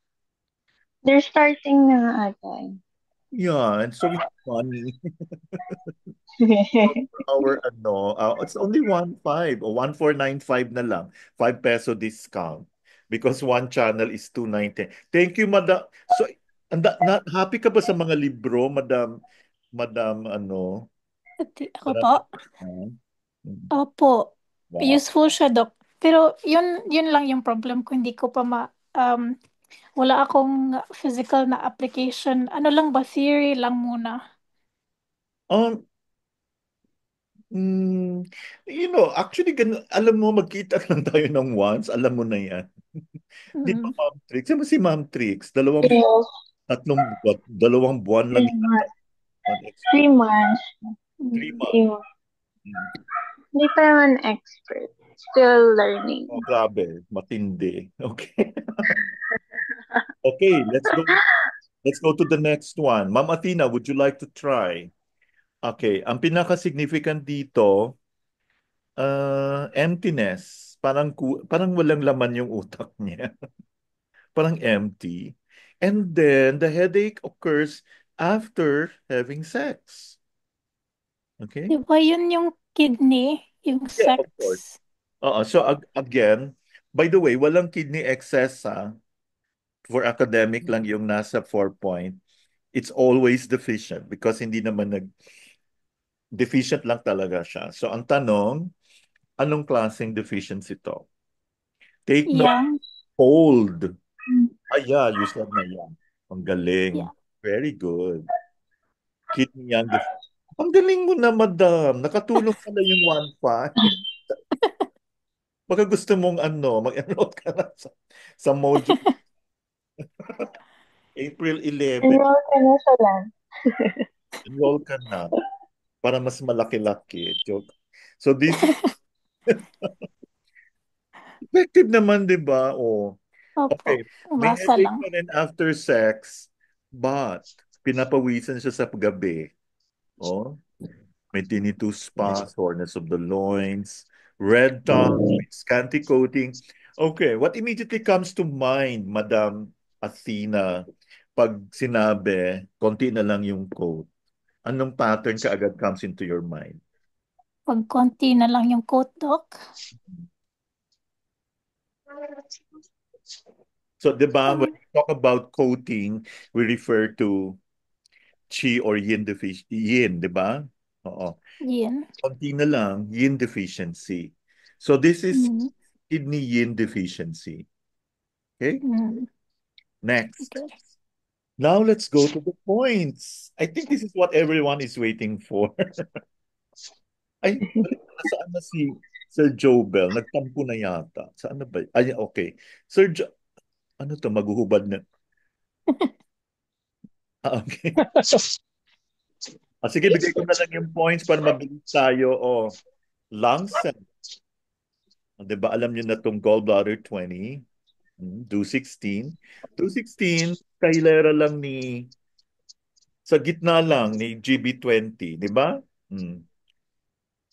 They're starting na nga ata. yeah, and so it's money Eh. for our ano, it's only 1.5 or 1,495 na lang, 5 peso discount because one channel is 290. Thank you, Madam. So, happy ka ba sa mga libro, Madam, Madam, ano, Ako Madam, po? Mm. Opo. Wow. Useful siya, Dok. Pero yun lang yung problem ko. Hindi ko pa wala akong physical na application. Ano lang ba? Theory lang muna. Um, actually, alam mo, magkita lang tayo ng once, alam mo na yan. Di ba, Mm. Ma'am Trix? Alam mo si Ma'am Trix, Yes. dalawang buwan lang Three yata months. on Three expert. months. 3 months. 3 months. Mm. Hindi pa naman expert. Still learning. Oh, grabe, matindi. Okay. Okay, let's go to the next one. Ma'am Athena, would you like to try? Okay, ang pinaka-significant dito, emptiness. Parang walang laman yung utak niya. Parang empty. And then the headache occurs after having sex. Okay? Di ba yun yung kidney? Yung Yeah, sex? of course. So again, by the way, walang kidney excess ha. For academic lang yung nasa 4 point. It's always deficient because hindi naman deficient lang talaga siya. So ang tanong, anong klaseng deficiency to? Take note, Yang? cold. Yeah, you said na yan. Ang galing. Yeah. Very good. Kidney yang deficiency. Ang galing mo na, madam. Nakatulong pala yung 1.5. Baka gusto mong mag-enroll ka na sa module April 11. Enroll ka na sa land. Enroll ka na para mas malaki-laki. Joke. So this is effective naman, di ba? Oh. Opo. Okay. May Basa headache lang. pa rin after sex, but pinapawisan siya sa gabi. Oh. May tinnitus pa, soreness of the loins, red tongue with scanty coating. Okay, what immediately comes to mind, Madam Athena, pag sinabi, konti na lang yung coat? Anong pattern kaagad comes into your mind? Pag konti na lang yung coat, Doc. So, di ba, when we talk about coating, we refer to Qi or yin, di ba? Oo. Yin. Konti na lang, yin deficiency. So, this is Mm. kidney yin deficiency. Okay? Mm. Next. Okay. Now, let's go to the points. I think this is what everyone is waiting for. Ay, balik na, saan na si Sir Jobel? Nagtampo na yata. Saan na ba? Ay, okay. Sir ano to, maghuhubad na. Okay. Sige, bigay ko na lang yung points para mabilis tayo. Lung cell. Di ba, alam niyo na itong gallbladder 20, do 16. Do 16, kahilera lang sa gitna lang ni GB20, di ba? Hmm.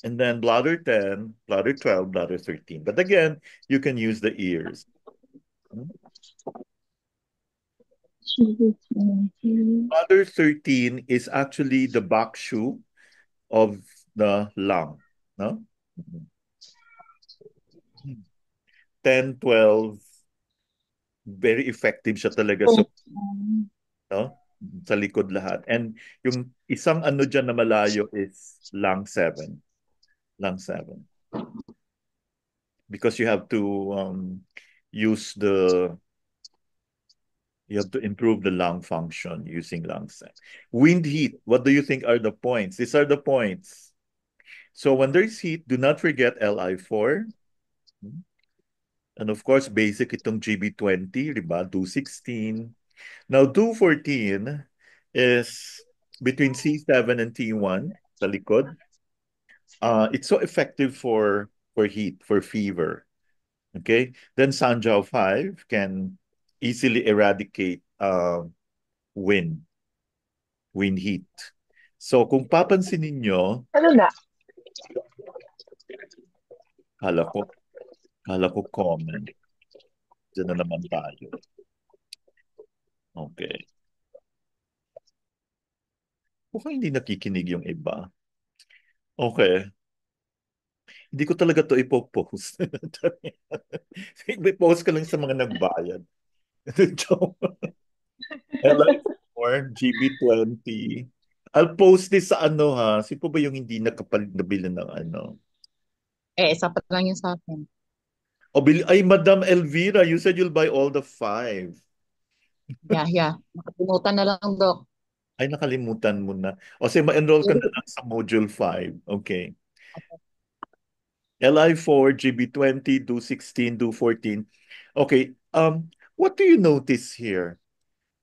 And then bladder 10, bladder 12, bladder 13. But again, you can use the ears. Hmm? Bladder 13 is actually the back shoe of the lung, no? 10, 12, very effective siya talaga sa, no? Sa likod lahat. And yung isang ano dyan na malayo is lung 7. Lung 7. Because you have to use the you have to improve the lung function using lung 7. Wind heat, what do you think are the points? These are the points. So when there's heat, do not forget Li4. And of course, basic itong GB20, diba? 216. Now, 214 is between C7 and T1 sa likod. It's so effective for heat, for fever. Okay? Then Sanjiao 5 can easily eradicate wind heat. So kung papansin ninyo, Ano na? kala ko comment. Diyan na naman tayo. Okay. Mukhang hindi nakikinig yung iba. Okay. Hindi ko talaga to ipopost. I-post ko lang sa mga nagbayad. Joke. LI4, GB20. I'll post this sa ano ha. Sino po ba yung hindi nabili ng ano? Isa pa lang yun sa akin. Ay, Madam Elvira, you said you'll buy all the 5. Yeah. Nakalimutan na lang, Dok. Ay, nakalimutan mo na. O sige, ma-enroll ka na lang sa Module 5. Okay. LI4, GB20, Do16, Do14. Okay. What do you notice here?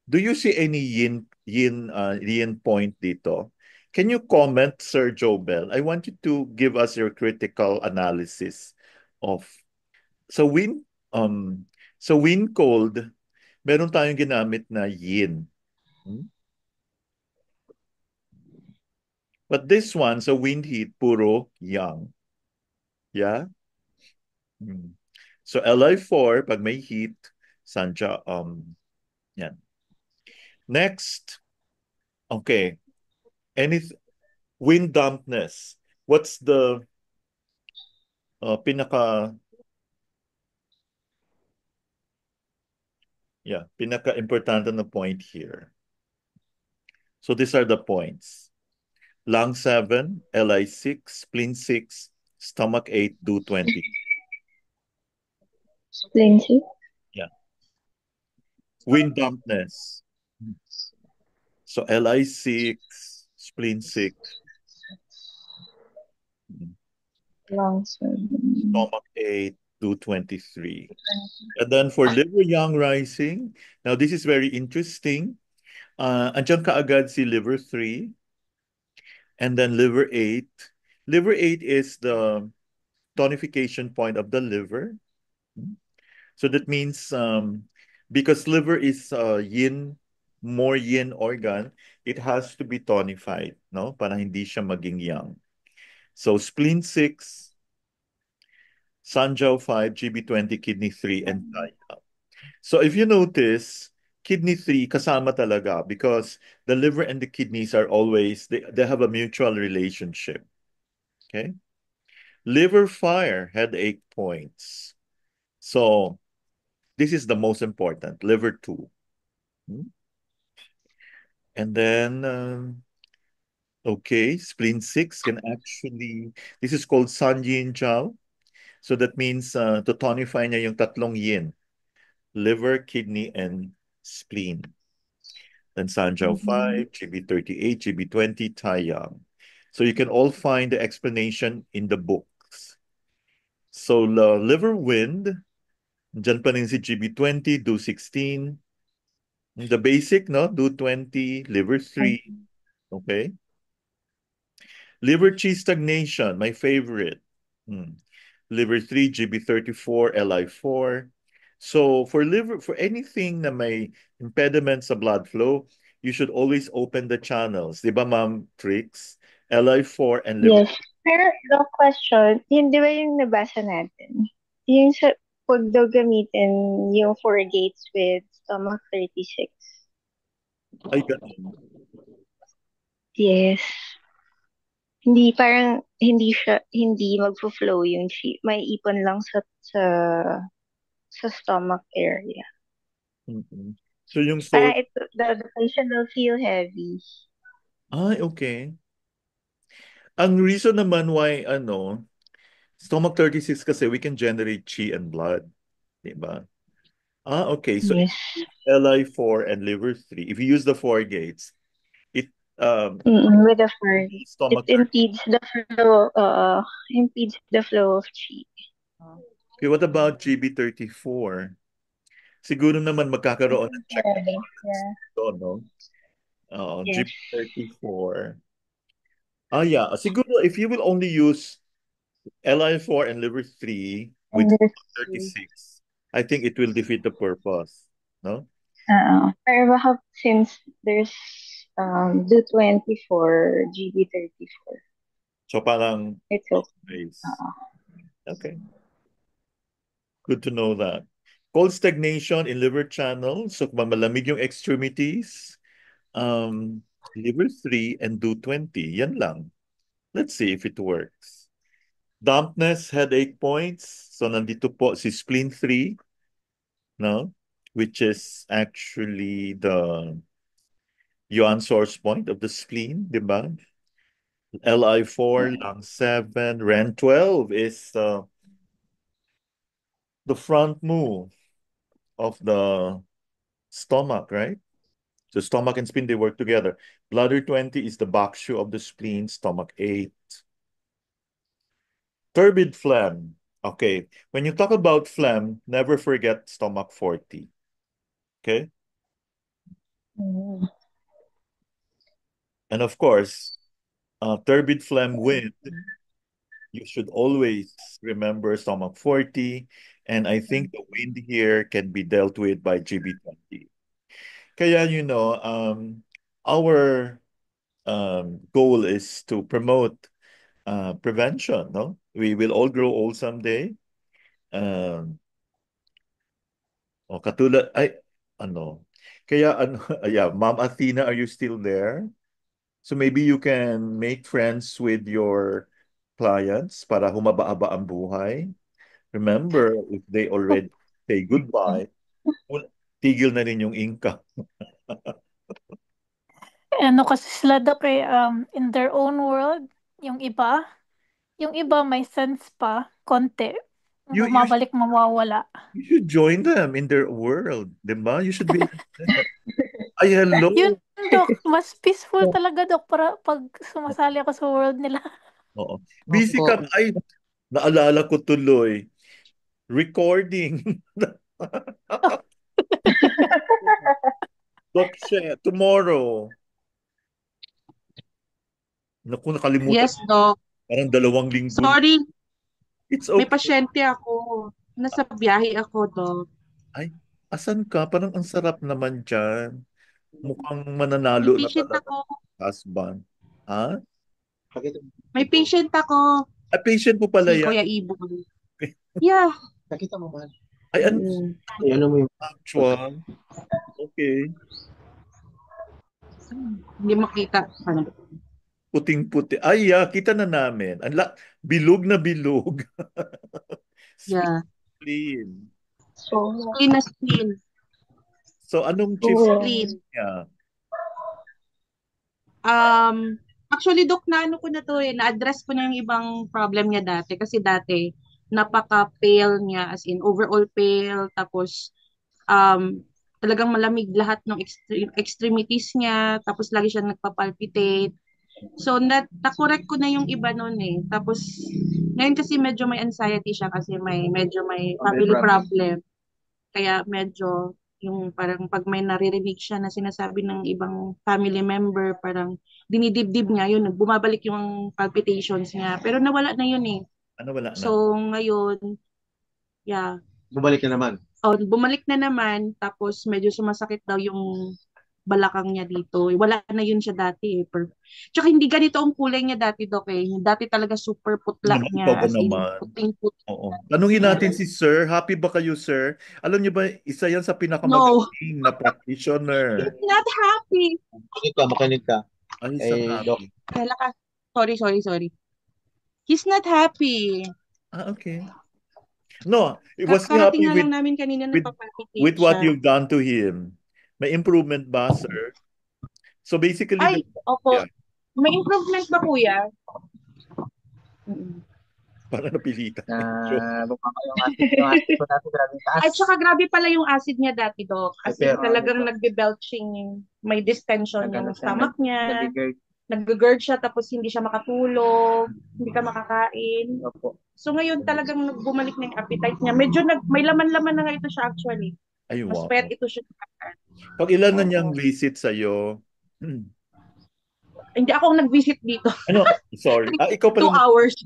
Do you see any yin point dito? Can you comment, Sir Jobel? I want you to give us your critical analysis of so wind cold, meron tayong ginamit na yin. But this one, so wind heat, puro yang. Yeah? So Li4, pag may heat, Sanja, yan. Next, okay. Wind dampness. What's the pinaka-importante na point here? So these are the points. Lung 7, Li6, spleen 6, stomach 8, Do20. Spleen 6? Yeah. Wind dampness. So Li6, spleen 6. Lung 7. Stomach 8, Do23. And then for liver yang rising, now this is very interesting. Andyan kaagad si liver 3. And then liver 8. Liver 8 is the tonification point of the liver. So that means because liver is more yin organ, it has to be tonified, no? Para hindi siya maging yang. So spleen 6, Sanjiao 5, GB20, kidney 3, and Thaya. So if you notice, kidney 3 kasama talaga because the liver and the kidneys are always, they have a mutual relationship. Okay? Liver fire had 8 points. So this is the most important, liver 2. And then, okay, spleen 6 can actually, this is called San Yin Jiao. So that means to tonify niya yung tatlong yin, liver, kidney, and spleen. Then Sanjiao 5, GB38, GB20, Taiyang. So you can all find the explanation in the books. So the liver wind, dyan pa rin si GB20, Do16. The basic, no? Do20, liver 3. Okay. Liver chi stagnation, my favorite. Liver 3, GB34, Li4. So for anything na may impediment sa blood flow, you should always open the channels. Di ba, Ma'am Trix? Li4 and liver. Yes. Pero the question, yun di ba yung nabasa natin? Yung sa, pag daw gamitin yung 4 gates with stomach 36. Ay, ganun. Yes. Hindi, parang hindi magfo-flow yung chi. May ipon lang sa stomach area. Mm-mm. So yung Parang soul, the patient will feel heavy. ay, okay. Ang reason naman why, stomach 36 kasi we can generate chi and blood. Diba? Okay. So if Yes. you use Li4 and liver 3, if you use the four gates, it With the fur. It stomach 30. impedes the flow of chi. Okay, what about GB34? Siguro naman This magkakaroon is ng check heavy. Yeah. to, no? Yes. GB34. Yeah. Siguro if you will only use Li4 and liver 3 with And this stomach chi. 36, I think it will defeat the purpose. No? Pero baka since there's do 24 GB 34. So parang It's okay. base. Okay. Good to know that. Cold stagnation in liver channel. So kung malamig yung extremities, um, liver 3 and do 20. Yan lang. Let's see if it works. Dampness, headache points. So nandito po si spleen 3, no? Which is actually the yuan source point of the spleen, di ba? Li4, lung 7, Ren 12 is the front move of the stomach, right? So stomach and spleen, they work together. Bladder 20 is the back shoe of the spleen, stomach 8. Turbid phlegm. Okay. When you talk about phlegm, never forget stomach 40. Okay. Mm. And of course, turbid phlegm wind, you should always remember stomach 40. And I think the wind here can be dealt with by GB20. Kaya, our goal is to promote prevention, no? We will all grow old someday. Um, katulad, ay, ano, kaya, yeah, Ma'am Athena, are you still there? So maybe you can make friends with your clients para humaba-haba ang buhay. Remember, if they already say goodbye, tigil na rin yung income. Ano kasi sila Doc in their own world, yung iba, yung iba may sense pa, konti. You, you, sh- Bumabalik, mawawala. you should join them in their world, di ba? You should be like that. Ay, hello. Yun, Doc, mas peaceful talaga, Doc, para pag sumasali ako sa world nila. Oo. Busy ka. Opo. Ay, naalala ko tuloy. Recording. Doc She, tomorrow. Naku, nakalimutan. Yes, Doc. Parang 2 linggo. Sorry, It's may okay. pasyente ako. Nasa biyahe ako, Doc. Ay, asan ka? Parang ang sarap naman dyan. Mukhang May mananalo na patient talaga ako. husband. Ha? May patient ako. Ay, patient mo pala Si yan. Kuya Ibon. Yeah. Ay, ano Mm. actual? Okay. Hindi makita. Ano? Puting-puti. Ay, yeah, kita na namin. Bilog na bilog. Yeah. Spleen. So, Spleen na spleen. So, anong chief Spleen. niya? Actually, Doc, naano ko na to na-address ko na yung ibang problem niya dati. Kasi dati, napaka-pale niya, as in overall pale, tapos talagang malamig lahat ng extremities niya, tapos lagi siya nagpa-palpitate. So, na-correct ko na yung iba noon eh. Tapos, ngayon kasi medyo may anxiety siya kasi medyo may family problem. Kaya medyo yung parang pag may naririnig siya na sinasabi ng ibang family member, parang dinidibdib niya, yun, bumabalik yung palpitations niya. Pero nawala na yun eh. Ano, wala na? So, ngayon, yeah. Bumalik na naman. Oh, bumalik na naman, tapos medyo sumasakit daw yung balakang niya dito. Wala na yun siya dati eh. Tsaka hindi ganito ang kulay niya dati, Dok eh. Dati talaga super putla Naman, ikaw niya, ba as in naman? puting-puti. Oo. Tanungin natin si Sir. Happy ba kayo, Sir? Alam niyo ba, isa yan sa No, pinakamagaling na he's practitioner. not happy. Makinig ka. Ay, sa Doc. happy. Kala ka, sorry. He's not happy. Okay. No, was he Kakarating happy nga lang namin kanina with nagpapakikip what siya. you've done to him? May improvement ba, Sir? So basically, Ay, opo. yeah, May improvement ba, kuya? Mm. parang napilitan. Bumaba yung acid ko dati, grabe taas. At saka grabe pala yung acid niya dati, Doc. As in, Pero, talagang nagbe-belching, may distension yung stomach niya. Nag-GERD. Nag-GERD siya tapos hindi siya makatulog, hindi ka makakain. Opo. So ngayon talagang bumalik na yung appetite niya. Medyo may laman-laman na nga ito siya actually. Ay, Mas wow. payat ito siya. Pag ilan na niyang visit sa'yo? Hindi ako ang nag-visit dito. Ano? Sorry. Ikaw 2 pala. hours.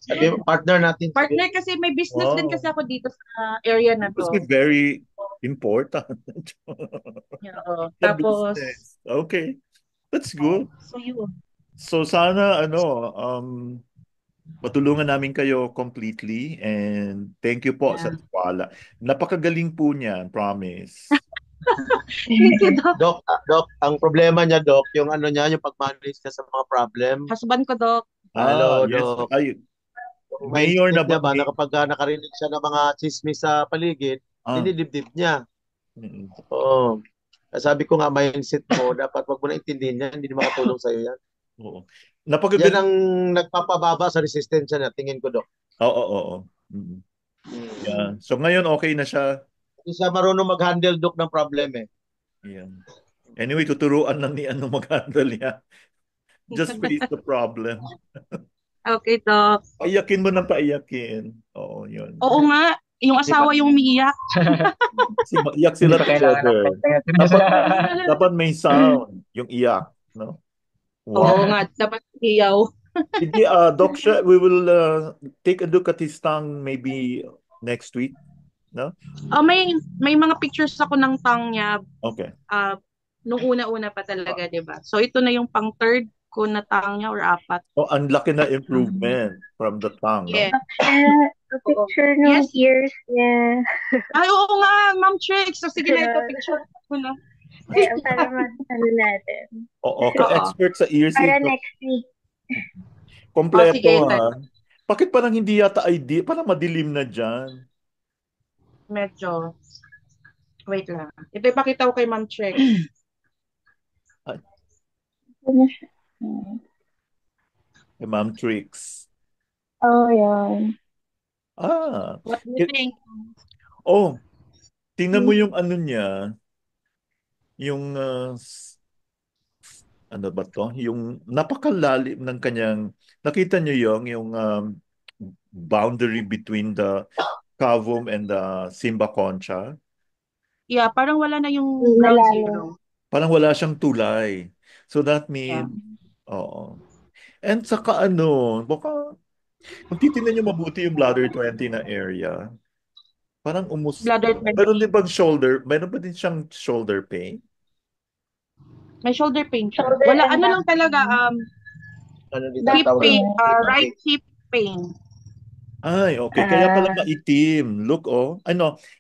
Sabi, partner natin. Partner kasi may business din Wow. kasi ako dito sa area na Must to. be very important. Oo. The Tapos, business. Okay. That's good. so yun. So sana matulungan namin kayo completely and thank you po sa Yeah. tiwala. Napakagaling po niyan, promise. Thank you, Doc. Doc, ang problema niya, Doc, yung yung pag-manage niya sa mga problem. Husband ko, Doc. Hello, Yes. Doc. Ay, Yung Mayor mindset na niya ba? ba, na kapag nakarinig siya ng mga chismis sa paligid, dinidibdib niya. Mm-mm. Oo. Sabi ko nga, mindset mo, dapat wag mo na intindihin yan, hindi makatulong sa'yo yan. Oo. Yan Napakagaling. ang nagpapababa sa resistensya niya, tingin ko, Doc. Oo. Mm. Yeah. So ngayon okay na siya. Hindi siya marunong mag-handle, Doc, ng problem eh. Yeah. Anyway, tuturuan lang ni mag-handle niya. Just face the problem. Okay, Doc. Paiyakin mo ng paiyakin. Oo, yun. Oo nga. Yung asawa yung umiiyak. Iyak sila together. Dapat may sound yung iyak, no? Oo Wow. nga. Dapat iyaw. Sige, Doc, we will take a look at his tongue maybe next week, no? May mga pictures ako ng tongue niya Okay. nung una-una pa talaga, 'di ba? So ito na yung pang third ko na tongue niya or 4. Oh, ang laki na improvement from the tongue, no? Yeah. A picture ng Yes. ears niya. Ay, oo nga, Ma'am Trix. So sige na ito, picture ko na. Kaya para natin. Oo, ka-expert sa ears. Para next week. Kompleto, sige. Bakit parang hindi yata ID? Parang madilim na dyan. Medyo. Wait lang. Ito ipakita ko kay Ma'am Trix. Kay Ma'am Trix. Oh, yan. What do you think? Oh, tingnan mo yung ano niya. Yung ano ba to? Yung napakalalim ng kanyang, nakita niyo yung boundary between the cavum and the Simba concha? Yeah, parang wala na yung ground zero. Parang wala siyang tulay. So that means, oo. And saka baka, kung titignan niyo mabuti yung bladder 20 na area, parang Bladder 20. Meron din bang meron ba din siyang shoulder pain? May shoulder pain siya. Wala, lang talaga, hip pain, right hip pain. Ay, okay. Kaya pala maitim. Look,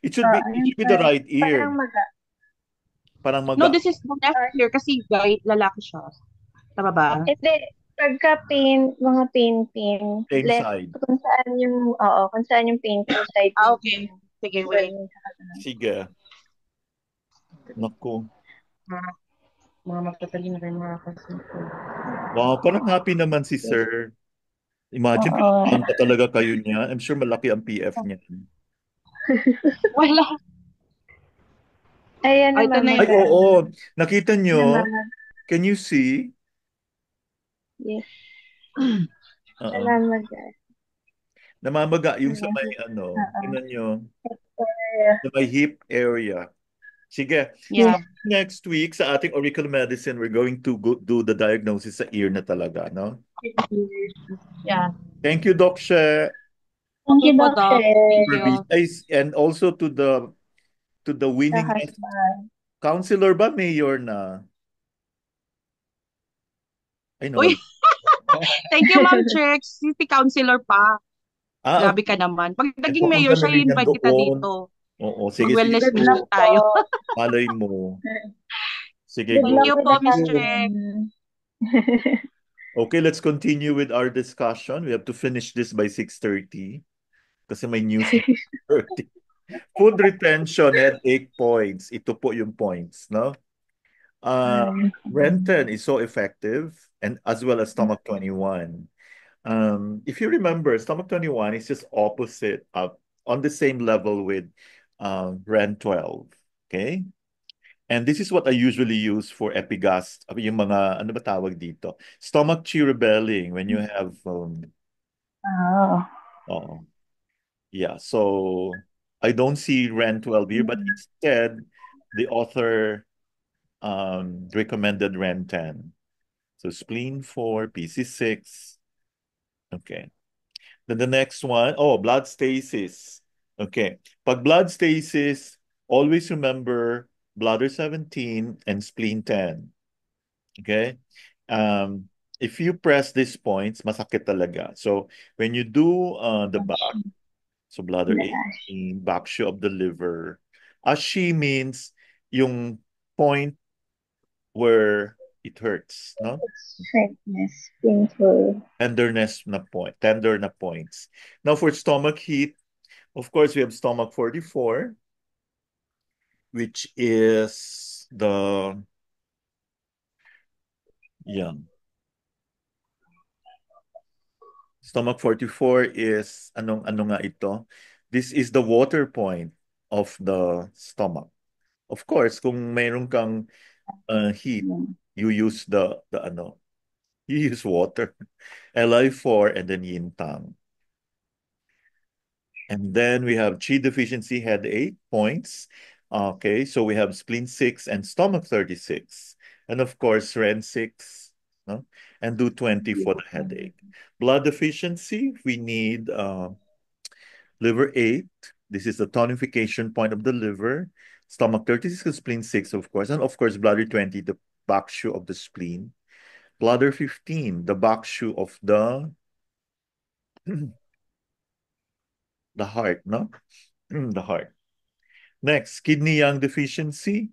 it should be the right ear. Parang maga. No, this is the left ear kasi lalaki siya. Tama ba? Pagka pain, mga pain. Same left, side. Kung saan yung painful side. Okay. Sige, wait. Sige. Naku. Mga magtatalino kayo mga kasi. Wow, parang happy naman si Sir. Imagine, pinakaman pa talaga kayo niya. I'm sure malaki ang PF niya. Wala. Ayan naman. Ay, oo. Nakita niyo? Can you see? Yes. Namamaga. Namamaga yung sa may tingnan niyo. Sa may hip area. Sige. Yeah. Next week sa ating auricular medicine, we're going to do the diagnosis sa ear na talaga, no? Yeah. Thank you, Doc She. Thank you, Doc She. And also to the winning Councilor ba? Mayor na? Ay, Uy, nawala. thank you, Ma'am Chex. Si counselor pa. Grabe Okay. ka naman. Pag naging Papunta mayor na siya, rin yan i-invite kita doon. dito. Oo, sige, sige. Mag-wellness Good visit luck Go. tayo. po. Malay mo. Sige, Good Thank luck go. you with the po, Thank Miss you. Chex. campaign. Okay, let's continue with our discussion. We have to finish this by 6:30 kasi may news na 6:30. Food retention had 8 points. Ito po yung points, no? Uh, Renton is so effective and as well as Stomach 21. If you remember, Stomach 21 is just opposite on the same level with Ren 12. Okay? And this is what I usually use for Epigas, yung mga, ano ba tawag dito? Stomach chi rebelling when you have, Oh. oh, yeah. So I don't see Ren 12 here, but instead, the author recommended Ren 10. So spleen 4, PC6. Okay. Then the next one, oh, blood stasis. Okay. Pag blood stasis, always remember bladder 17 and spleen 10. Okay? Um, if you press these points, masakit talaga. So when you do the back, so bladder The 18, back shoe of the liver, ashi means yung point where it hurts, no? sickness, painful. Tender na points. Now for stomach heat, of course, we have stomach 44, which is yeah. Stomach 44 is, ano nga ito? This is the water point of the stomach. Of course, kung mayroon kang heat, you use you use water. Li4 and then yin tang. And then we have chi deficiency had 8 points. Okay, so we have spleen 6 and stomach 36. And of course, Ren 6, no? And do 20 for the headache. Blood deficiency, we need liver 8. This is the tonification point of the liver. Stomach 36 and spleen 6, of course. And of course, bladder 20, the back shoe of the spleen. Bladder 15, the back shoe of the the heart, no? The heart. Next, kidney yang deficiency.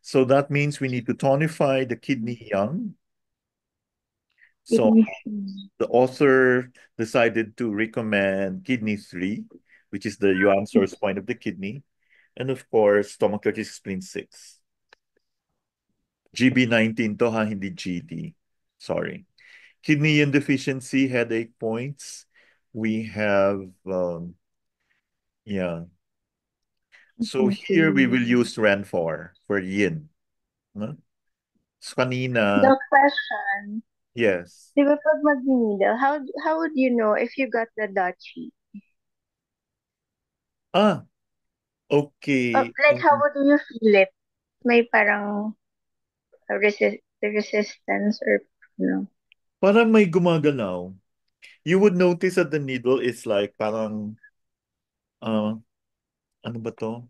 So that means we need to tonify the kidney yang. So the author decided to recommend kidney 3, which is the yuan source point of the kidney. And of course, stomach 36, spleen 6. GB19 to ha, hindi GD. Sorry. Kidney yin deficiency, headache points. We have, yeah. So here we will use RAN4 for yin. No? So kanina, The question, yes. di ba pag mag-needle, how would you know if you got the dachi? Ah, okay. Like, how would you feel it? May parang resistance or, no? Parang may gumagalaw. You would notice that the needle is like parang, uh, ano ba to?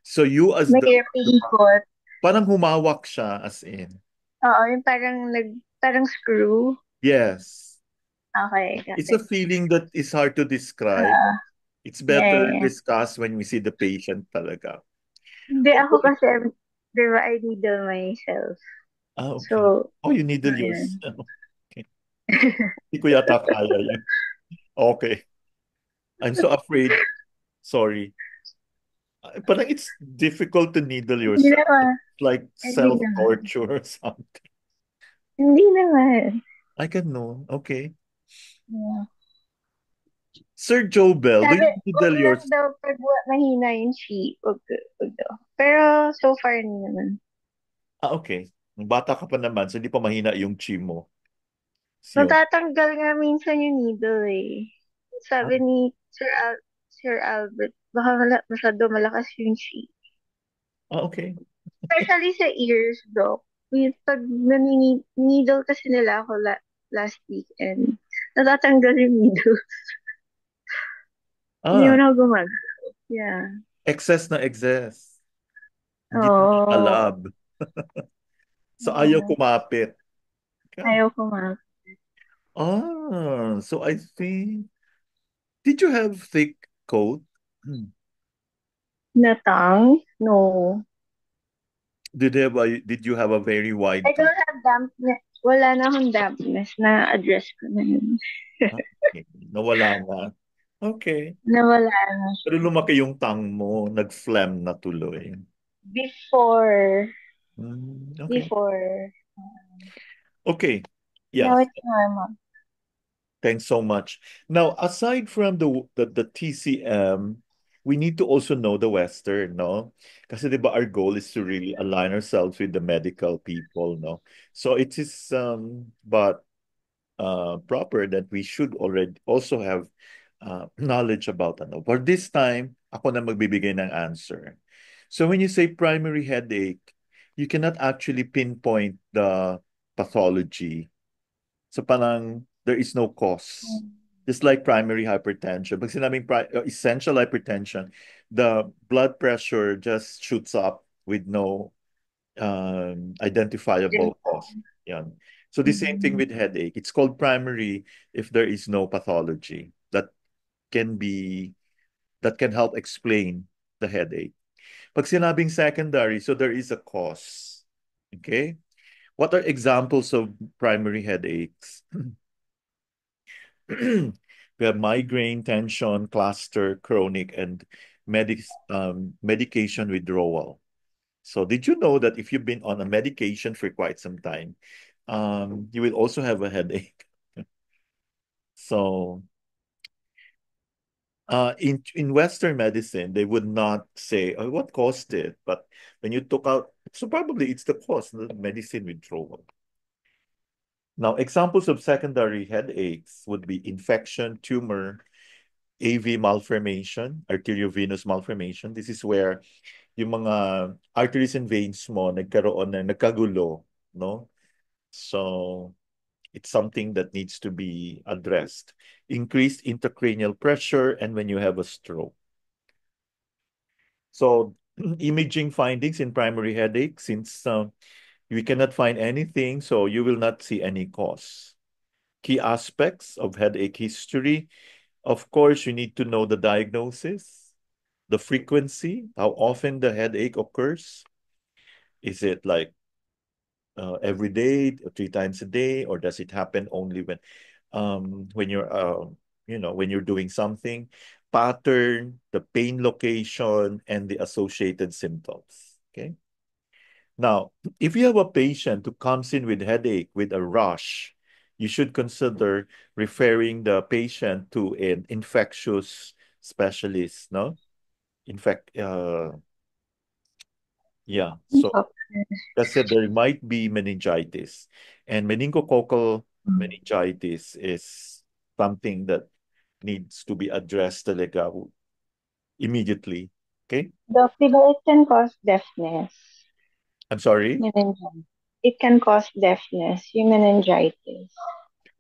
So you as May the, pilikot. parang humawak siya as in. Oo, yung parang screw. Yes. Okay, got It's a it. feeling that is hard to describe. It's Yeah, better yeah. discussed when we see the patient talaga. Hindi ako kasi, di ba, I needle myself. Ah, okay. So, Oh, you needle ayun. yourself. Okay. Hindi ko yata kaya yun. Okay. I'm so afraid. Sorry. Parang it's difficult to needle Hindi yourself. naman. It's like Hindi naman. self-torture or something. Hindi naman. I can know. Okay. Yeah. Sir Joe Bell, do Sabi, you wag needle lang yourself? daw pag mahina yung chi. Wag daw. Pero so far hindi naman. Ah, okay. Bata ka pa naman, so hindi pa mahina yung chi mo. Siyo. Natatanggal nga minsan yung needle eh. Ah, Sabi ni Sir Albert, baka masyado malakas yung chi. okay. Especially sa ears, Doc. Pag needle kasi nila ako last weekend, natatanggal yung needle. Hindi mo Ah, na ako gumagawa. Yeah. excess na excess. Hindi naman sa Oh, lab. So ayaw kumapit. Ka. ayaw kumain. So I think, did you have thick coat? Na tongue? No. Did you have a very I wide tongue? don't have dampness. Wala na akong dampness. Na-address ko na yun. Okay. Nawala na. Okay. Nawala na Pero siya. lumaki yung tongue mo, nag-phlegm na tuloy. Before. Okay. Before. Okay. Now Yeah. it's normal. Thanks so much. Now, aside from the TCM, we need to also know the Western, no? Kasi 'di ba our goal is to really align ourselves with the medical people, no? So it is but proper that we should already also have knowledge about ano. For this time, ako na magbibigay ng answer. So when you say primary headache, you cannot actually pinpoint the pathology. So parang there is no cause. Just like primary hypertension. Pag sinabing essential hypertension, the blood pressure just shoots up with no identifiable cause. Yan. So the same thing with headache. It's called primary if there is no pathology can be that can help explain the headache. Pag sinabing secondary, so there is a cause. Okay? What are examples of primary headaches? We have migraine, tension, cluster, chronic, and medication withdrawal. So did you know that if you've been on a medication for quite some time, you will also have a headache? So in Western medicine, they would not say, oh, what caused it? But when you took out, so probably it's the cause, the medicine withdrawal. Now, examples of secondary headaches would be infection, tumor, AV malformation, arteriovenous malformation. This is where yung mga arteries and veins mo nagkaroon na nagkagulo, no? So it's something that needs to be addressed. Increased intracranial pressure and when you have a stroke. So imaging findings in primary headache, since we cannot find anything, so you will not see any cause. Key aspects of headache history. Of course, you need to know the diagnosis, the frequency, how often the headache occurs. Is it like every day, 3 times a day, or does it happen only when you're when you're doing something? Pattern, the pain location, and the associated symptoms. Okay. Now, if you have a patient who comes in with headache with a rush, you should consider referring the patient to an infectious specialist, no? In fact, yeah. So kasi there might be meningitis. And meningococcal meningitis is something that needs to be addressed talaga immediately. Okay? Doc, diba it can cause deafness? I'm sorry? Meningitis. It can cause deafness, yung meningitis.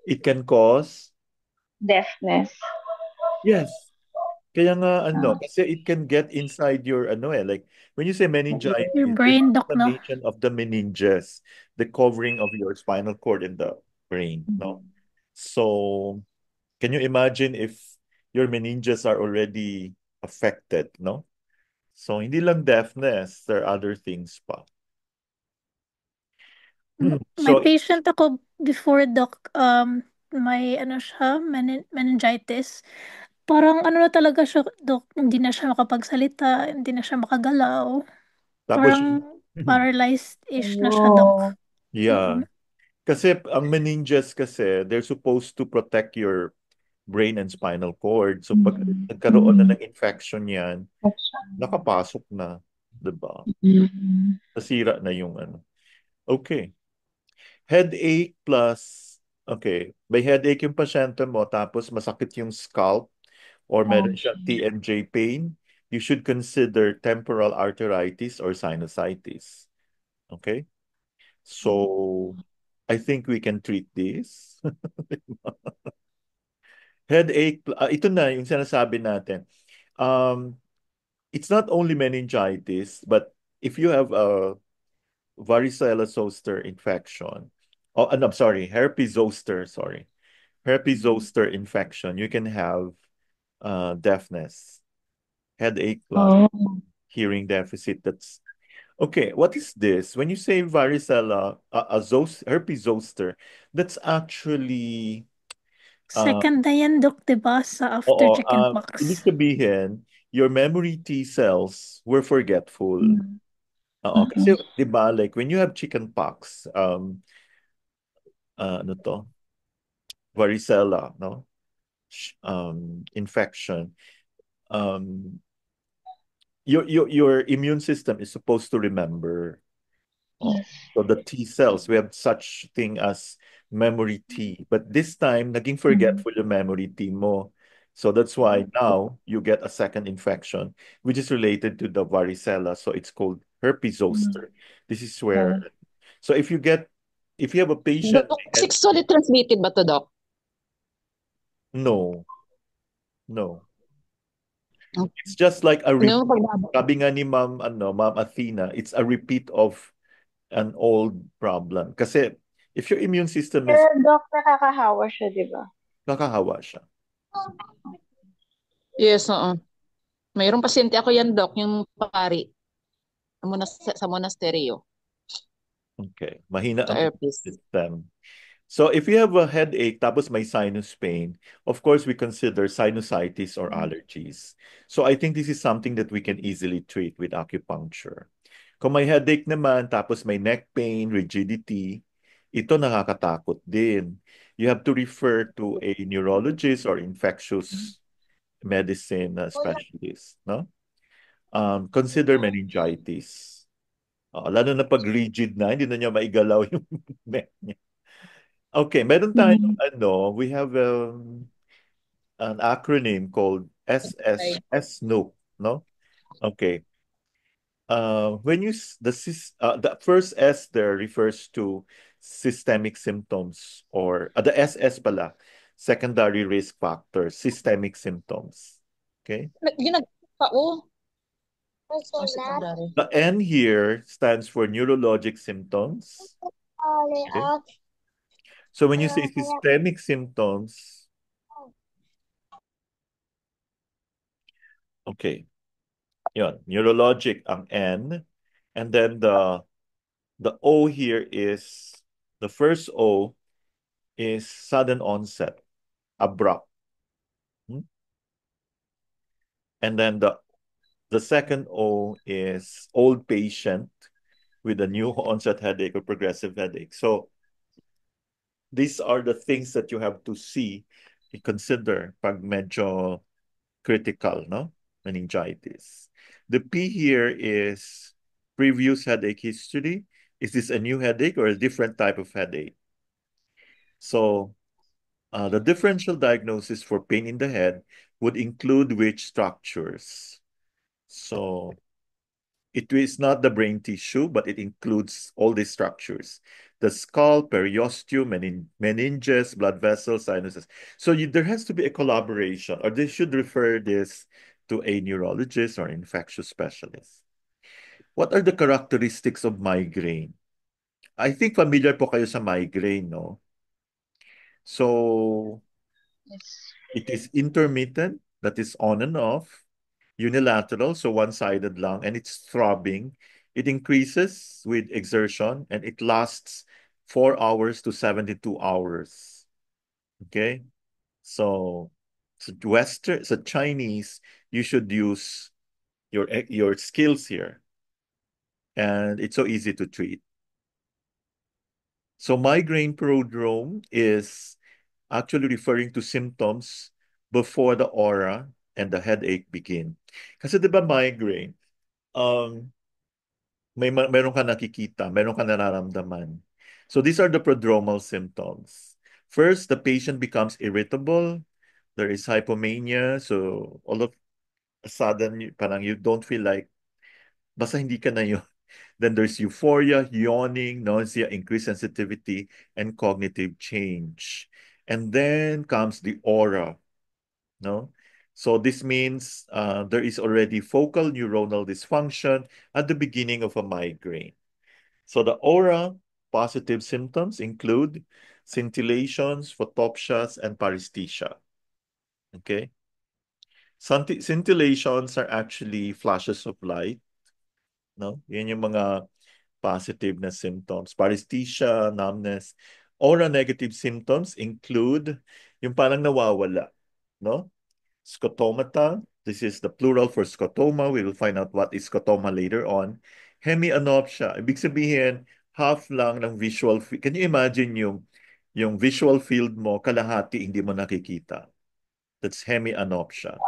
It can cause? Deafness. Yes. Kaya nga Ah. kasi it can get inside your like when you say meningitis, Your there's brain, doc, no? inflammation of the meninges, the covering of your spinal cord in the brain, no? So, can you imagine if your meninges are already affected, no? So, hindi lang deafness, there are other things pa. May So, patient ako before, doc, may ano siya, meningitis. Parang ano na talaga siya, doc, hindi na siya makapagsalita, hindi na siya makagalaw. tapos, Parang paralyzed-ish na siya, doc. Oh. yeah. Kasi ang meninges kasi, they're supposed to protect your brain and spinal cord. So, pag nagkaroon na ng infection yan, nakapasok na, diba? Nasira na yung ano. Okay. Headache plus, okay, may headache yung pasyente mo, tapos masakit yung scalp, or meron siyang TMJ pain, you should consider temporal arteritis or sinusitis. Okay? So, I think we can treat this. Headache, ito na yung sinasabi natin. Um, it's not only meningitis, but if you have a varicella zoster infection, oh, and I'm sorry, herpes zoster, sorry, herpes zoster infection, you can have deafness, headache plus Oh. hearing deficit. That's okay. What is this? When you say varicella, herpes zoster, that's actually Second na yan, Doc, diba? Sa after oo, ibig chickenpox. sabihin, your memory T cells were forgetful. Mm. Oo, kasi 'di ba like when you have chickenpox, ano to? Varicella, no? Infection. Um, your immune system is supposed to remember. Oh, Yes. so the T cells, we have such thing as memory T. But this time, naging Mm. forgetful yung memory T mo. So that's why now you get a second infection, which is related to the varicella. So it's called herpes zoster. This is where, so if you have a patient, Doc, sexually transmitted ba to, Doc? no, no. Okay. It's just like a No, repeat. Sabi nga ni Ma'am Athena, it's a repeat of an old problem. Kasi if your immune system is Pero Doc, nakakahawa siya, di ba? kakahawa siya. Yes, oo. Mayroong pasyente ako yan, Doc, yung pari sa monasteryo, Okay. Mahina sa ang immune herpes. system. So if you have a headache tapos may sinus pain, of course we consider sinusitis or allergies. So I think this is something that we can easily treat with acupuncture. Kung may headache naman tapos may neck pain, rigidity, ito nakakatakot din. You have to refer to a neurologist or infectious medicine specialist, no? Consider meningitis. Lalo na pag rigid na, hindi na niya maigalaw yung neck niya. Okay, meron tayong we have an acronym called SNOOP, no? Okay. When you the first S there refers to systemic symptoms or the SS pala, secondary risk factors, systemic symptoms. Okay. Ginag pa, oh. Secondary. The N here stands for neurologic symptoms. Okay. So when you say systemic symptoms, okay, yun, neurologic ang N, and then the O here is the first O is sudden onset, abrupt. Hmm? And then the second O is old patient with a new onset headache or progressive headache. So these are the things that you have to see, consider pag medyo critical, no? Meningitis. The P here is previous headache history. Is this a new headache or a different type of headache? So the differential diagnosis for pain in the head would include which structures? So it is not the brain tissue, but it includes all these structures. The skull, periosteum, meninges, blood vessels, sinuses. So there has to be a collaboration, or they should refer this to a neurologist or infectious specialist. What are the characteristics of migraine? I think familiar po kayo sa migraine, no? So Yes. it is intermittent, that is on and off, unilateral, so one-sided lang, and it's throbbing. It increases with exertion and it lasts 4 hours to 72 hours. Okay? So, so Chinese, you should use your skills here. And it's so easy to treat. So migraine prodrome is actually referring to symptoms before the aura and the headache begin. Kasi 'di ba migraine, um, meron ka nakikita, meron ka nararamdaman. So these are the prodromal symptoms. First, the patient becomes irritable. There is hypomania. So all of a sudden, parang you don't feel like, basta hindi ka na yun. Then there's euphoria, yawning, nausea, increased sensitivity, and cognitive change. And then comes the aura, no? So this means there is already focal neuronal dysfunction at the beginning of a migraine. So the aura positive symptoms include scintillations, photopsias, and paresthesia. Okay. Scintillations are actually flashes of light, no? Yan yung mga positive na symptoms. Paresthesia, numbness. Aura negative symptoms include yung parang nawawala, no? Scotomata. This is the plural for scotoma. We will find out what is scotoma later on. Hemianopsia. Ibig sabihin, half lang ng visual field. Can you imagine yung visual field mo, kalahati hindi mo nakikita? That's hemianopsia.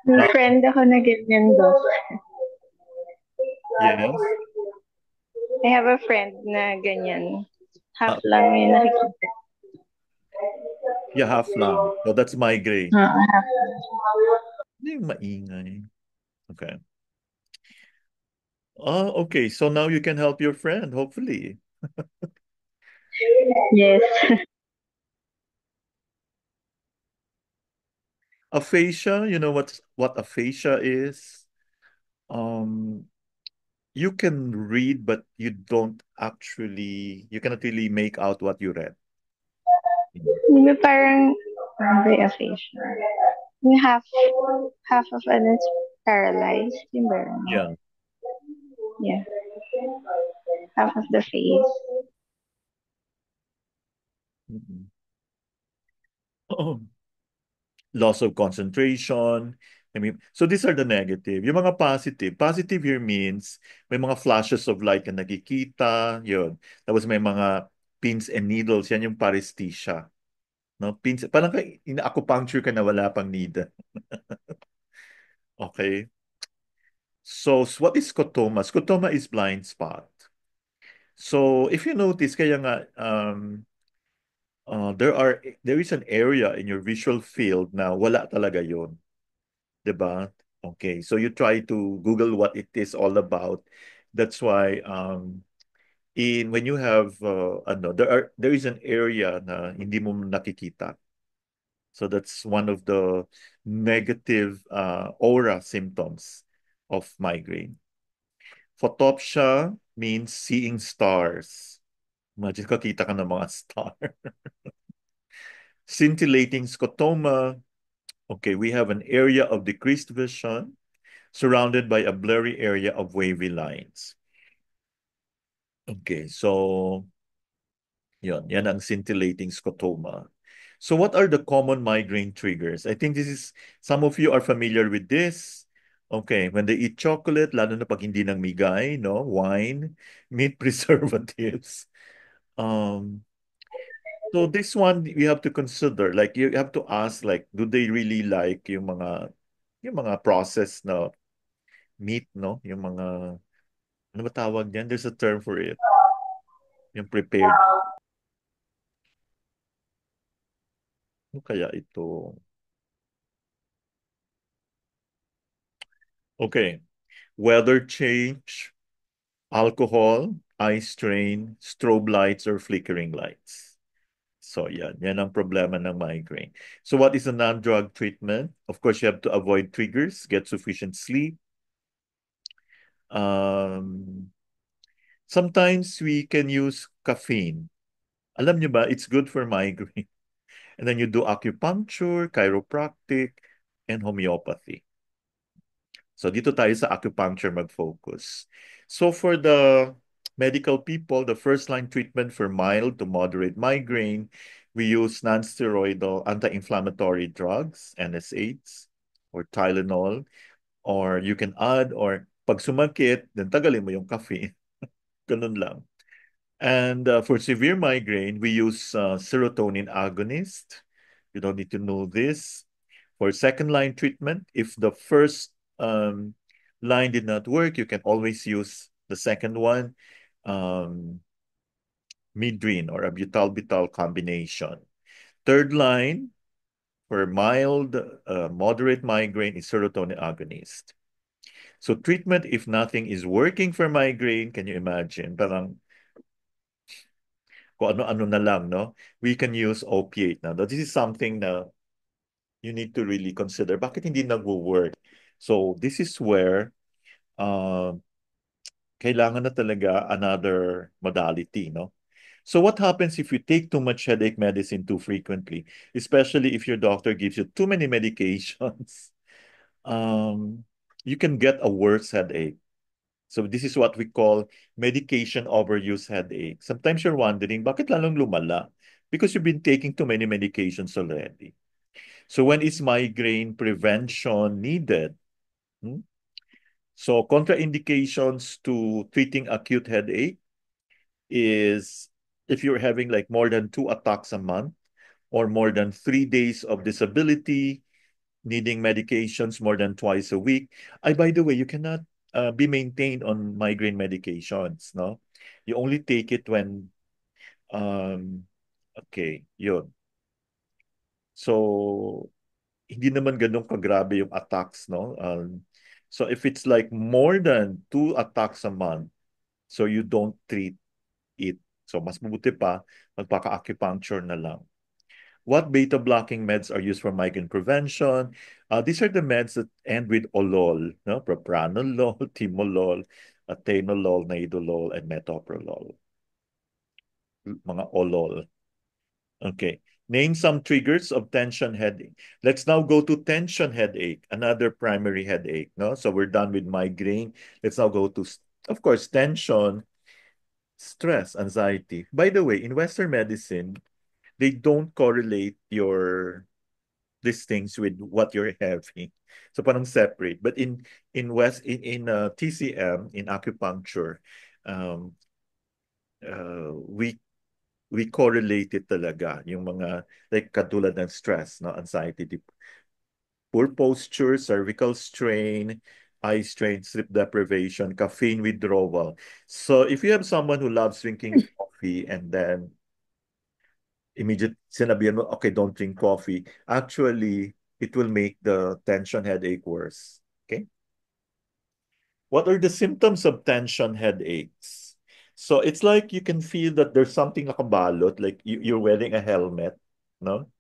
May friend ako na ganyan, Doc. Yes. I have a friend na ganyan. Half Ah, lang yung nakikita. yeah, half lang. So that's migraine. Half. Hindi yung maingay. Okay. Okay. So now you can help your friend, hopefully. Yes. Aphasia, you know what aphasia is? Um, you can read, but you cannot really make out what you read. May parang may aphasia. Yung half of ano is paralyzed. Yung ba? Yeah. Yeah. Half of the face. Mhm. Oh, loss of concentration. I mean, so these are the negative. Yung mga positive. Positive here means may mga flashes of light na nakikita. Yun. Tapos may mga pins and needles. Yan yung paresthesia. No? Pins, parang ina-acupuncture ka na wala pang needle. Okay. So, what is scotoma? Scotoma is blind spot. So, if you notice, kaya nga, there is an area in your visual field na wala talaga yun. 'Di ba? Okay. So, you try to Google what it is all about. That's why, when you have, there is an area na hindi mo nakikita. So, that's one of the negative aura symptoms of migraine. Photopsia means seeing stars. Imagine kakita ka ng mga star. Scintillating scotoma. Okay, we have an area of decreased vision surrounded by a blurry area of wavy lines. Okay, so yan ang scintillating scotoma. So what are the common migraine triggers? I think some of you are familiar with this. Okay, when they eat chocolate, lalo na pag hindi nang migay, no? Wine, meat preservatives. Um, so this one you have to consider, like you have to ask, like, do they really like yung mga processed na meat, no? Yung mga, ano ba tawag yan? There's a term for it. Yung prepared. Ano kaya ito? Okay. Weather change, alcohol, eye strain, strobe lights, or flickering lights. So yan ang problema ng migraine. So what is a non-drug treatment? Of course, you have to avoid triggers, get sufficient sleep. Um, Sometimes we can use caffeine. Alam nyo ba, it's good for migraine. And then you do acupuncture, chiropractic, and homeopathy. So dito tayo sa acupuncture mag-focus. So for the medical people, the first-line treatment for mild to moderate migraine, we use non-steroidal anti-inflammatory drugs, NSAIDs, or Tylenol, or you can add, or pag sumakit, then tagalin mo yung caffeine. Ganun lang. And for severe migraine, we use serotonin agonist. You don't need to know this. For second line treatment, if the first line did not work, you can always use the second one, Midrin or a butalbital combination. Third line for mild, moderate migraine is serotonin agonist. So treatment, if nothing is working for migraine, can you imagine? Parang kung ano-ano na lang, no? We can use opiate now. This is something na you need to really consider, bakit hindi nagwo-work? So this is where uh, kailangan na talaga another modality, no? So what happens if you take too much headache medicine too frequently, especially if your doctor gives you too many medications? Um, you can get a worse headache. So this is what we call medication overuse headache. Sometimes you're wondering, bakit lalong lumala? Because you've been taking too many medications already. So when is migraine prevention needed? Hmm? So contraindications to treating acute headache is if you're having like more than 2 attacks a month or more than 3 days of disability, needing medications more than twice a week. By the way, you cannot be maintained on migraine medications, no? You only take it when, um, okay, yun. So, hindi naman ganun kagrabe yung attacks, no? So, if it's like more than 2 attacks a month, so you don't treat it. So, mas mabuti pa, magpaka-acupuncture na lang. What beta blocking meds are used for migraine prevention? These are the meds that end with olol, no? Propranolol, timolol, atenolol, naidolol, and metoprolol. Mga olol. Okay. Name some triggers of tension headache. Let's now go to tension headache, another primary headache. No, so we're done with migraine. Let's now go to, of course, tension, stress, anxiety. By the way, in Western medicine, they don't correlate your these things with what you're having. So parang separate. But in TCM, in acupuncture, um, we correlate it talaga yung mga like katulad ng stress, no, anxiety, poor posture, cervical strain, eye strain, sleep deprivation, caffeine withdrawal. So if you have someone who loves drinking coffee and then immediate sinabihan mo, okay, don't drink coffee. Actually, it will make the tension headache worse. Okay? What are the symptoms of tension headaches? So it's like you can feel that there's something nakabalot, like you're wearing a helmet, no?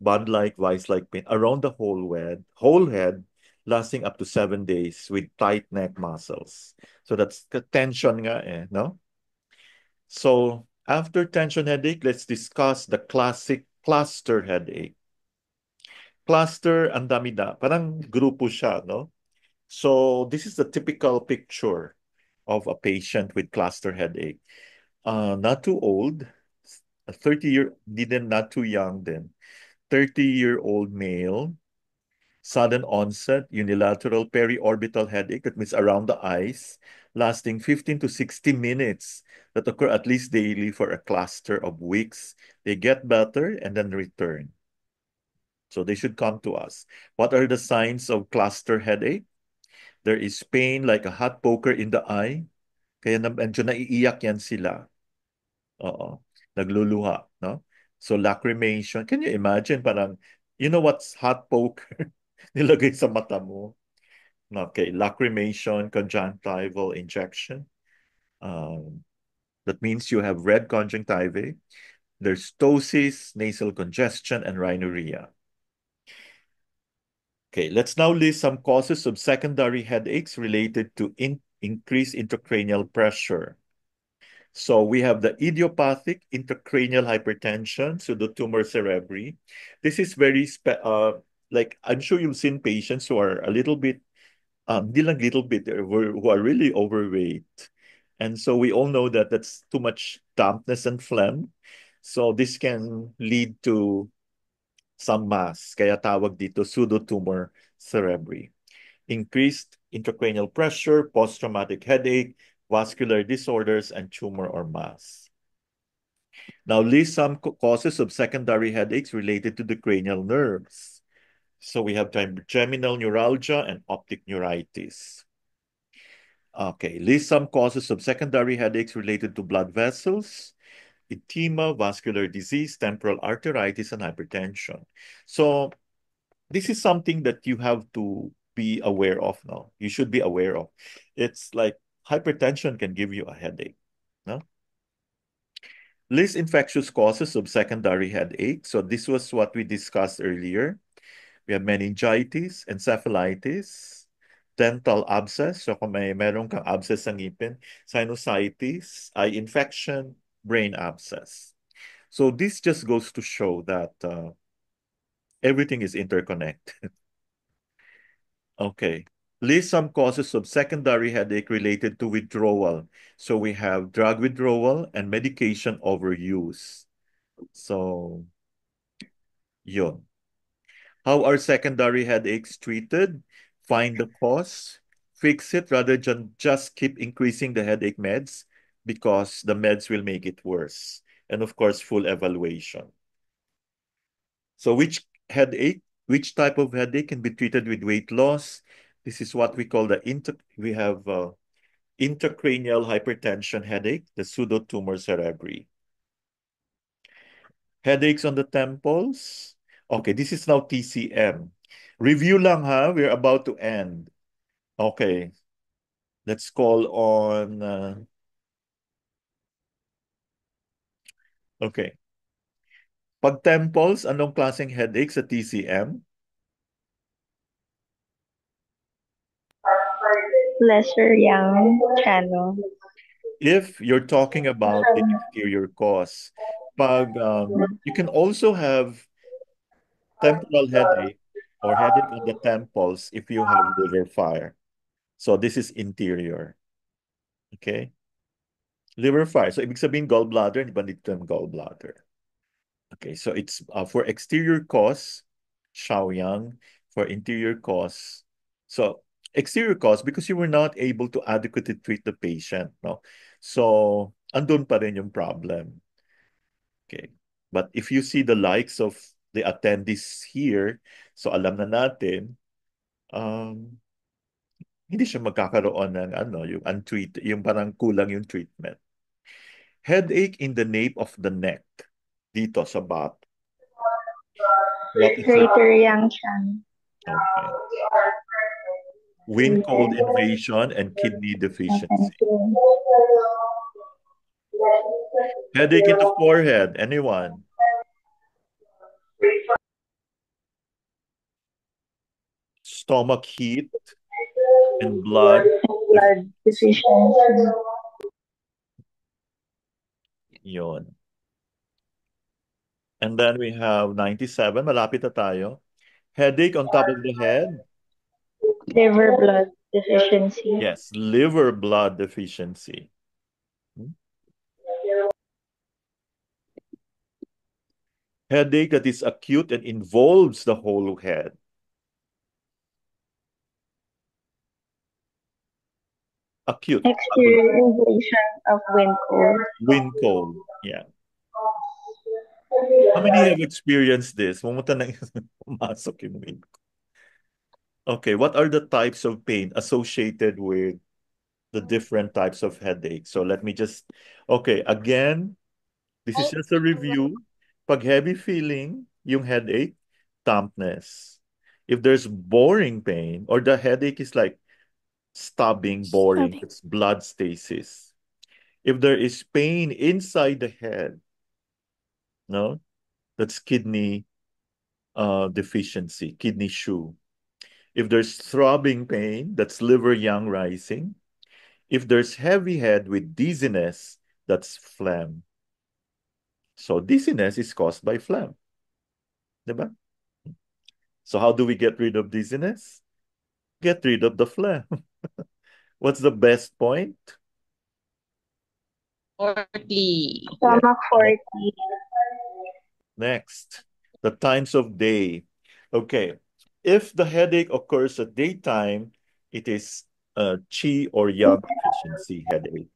Bud-like, vice-like pain around the whole head, lasting up to 7 days with tight neck muscles. So that's the tension nga eh, no? So after tension headache, let's discuss the classic cluster headache. Cluster, ang dami na. Parang grupo siya, no? So this is the typical picture of a patient with cluster headache. Not too old, a 30-year, didn't not too young then. 30-year-old male, sudden onset, unilateral periorbital headache, that means around the eyes, lasting 15 to 60 minutes that occur at least daily for a cluster of weeks. They get better and then return. So they should come to us. What are the signs of cluster headache? There is pain like a hot poker in the eye. Kaya medyo naiiyak yan sila. Oo. Nagluluha, no? So lacrimation. Can you imagine parang, you know what's hot poker? Nilagay sa mata mo. Okay, lacrimation, conjunctival injection. Um, that means you have red conjunctivae. There's ptosis, nasal congestion, and rhinorrhea. Okay, let's now list some causes of secondary headaches related to increased intracranial pressure. So we have the idiopathic intracranial hypertension, pseudotumor cerebri. This is like I'm sure you've seen patients who are a little bit, hindi lang little bit, who are really overweight. And so we all know that that's too much dampness and phlegm. So this can lead to some mass, kaya tawag dito pseudotumor cerebri. Increased intracranial pressure, post-traumatic headache, vascular disorders, and tumor or mass. Now list some causes of secondary headaches related to the cranial nerves. So we have trigeminal neuralgia and optic neuritis. Okay, list some causes of secondary headaches related to blood vessels, edema, vascular disease, temporal arteritis, and hypertension. So this is something that you have to be aware of now. You should be aware of. It's like hypertension can give you a headache. No? List infectious causes of secondary headache. So this was what we discussed earlier. We have meningitis, encephalitis, dental abscess. So kung meron kang abscess sa ngipin, sinusitis, eye infection, brain abscess. So this just goes to show that everything is interconnected. Okay. List some causes of secondary headache related to withdrawal. So we have drug withdrawal and medication overuse. So, yun. How are secondary headaches treated? Find the cause, fix it rather than just keep increasing the headache meds because the meds will make it worse. And of course, full evaluation. So which type of headache can be treated with weight loss? This is what we call we have intracranial hypertension headache, the pseudotumor cerebri. Headaches on the temples. Okay, this is now TCM. Review lang ha, we're about to end. Okay, let's call on, okay. Pag temples, anong klaseng headache sa TCM? Lesser yang channel. If you're talking about the exterior cause, you can also have temporal headache or headache on the temples if you have liver fire. So this is interior. Okay? Liver fire. So ibig sabihin gallbladder, di ba dito yung gallbladder? Okay, so it's for exterior cause, Shaoyang, for interior cause. So exterior cause because you were not able to adequately treat the patient, no? So andun pa rin yung problem. Okay. But if you see the likes of the attendees here, so alam na natin, um, hindi siya magkakaroon ng yung parang kulang yung treatment. Headache in the nape of the neck, dito sa back. What is it? Greater yang channel. Okay. Wind cold invasion and kidney deficiency. Headache in the forehead, anyone? Stomach heat and blood. Blood deficiency. Yun. And then we have 97, malapit na tayo. Headache on top of the head. Liver blood deficiency. Yes, liver blood deficiency. Headache that is acute and involves the whole head. Acute. Exterior invasion of wind cold. Wind cold. Yeah. How many have experienced this? Pumunta na pumasok yung wind cold. Okay, what are the types of pain associated with the different types of headache? So let me just, okay, again, this is just a review. Pag heavy feeling, yung headache, dampness. If there's boring pain or the headache is like stabbing, boring, it's blood stasis. If there is pain inside the head, no, that's kidney deficiency, kidney shoe. If there's throbbing pain, that's liver yang rising. If there's heavy head with dizziness, that's phlegm. So dizziness is caused by phlegm. Diba? So how do we get rid of dizziness? Get rid of the phlegm. What's the best point? 40. Stomach 40. Next, the times of day. Okay, if the headache occurs at daytime, it is qi or yang deficiency headache.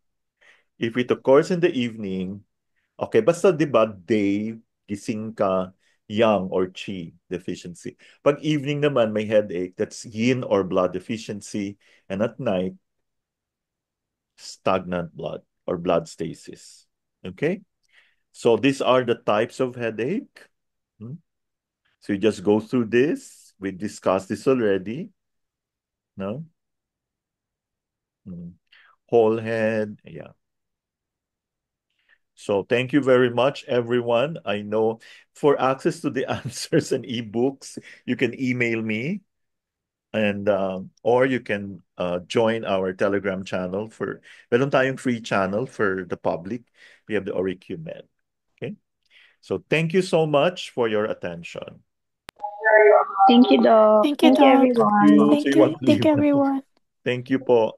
If it occurs in the evening, okay, basta di ba day, gising ka, yang or qi deficiency. Pag evening naman may headache, that's yin or blood deficiency. And at night, stagnant blood or blood stasis. Okay? So these are the types of headache. So you just go through this. We discussed this already. No? Whole head. Yeah. So thank you very much, everyone. I know for access to the answers and ebooks, you can email me and or you can join our Telegram channel for meron tayong free channel for the public. We have the OriQMed. Okay? So thank you so much for your attention. Thank you, Doc. Thank you, Thank you, Doc. You everyone. say Thank you, what, thank you, Lino? everyone. Thank you po.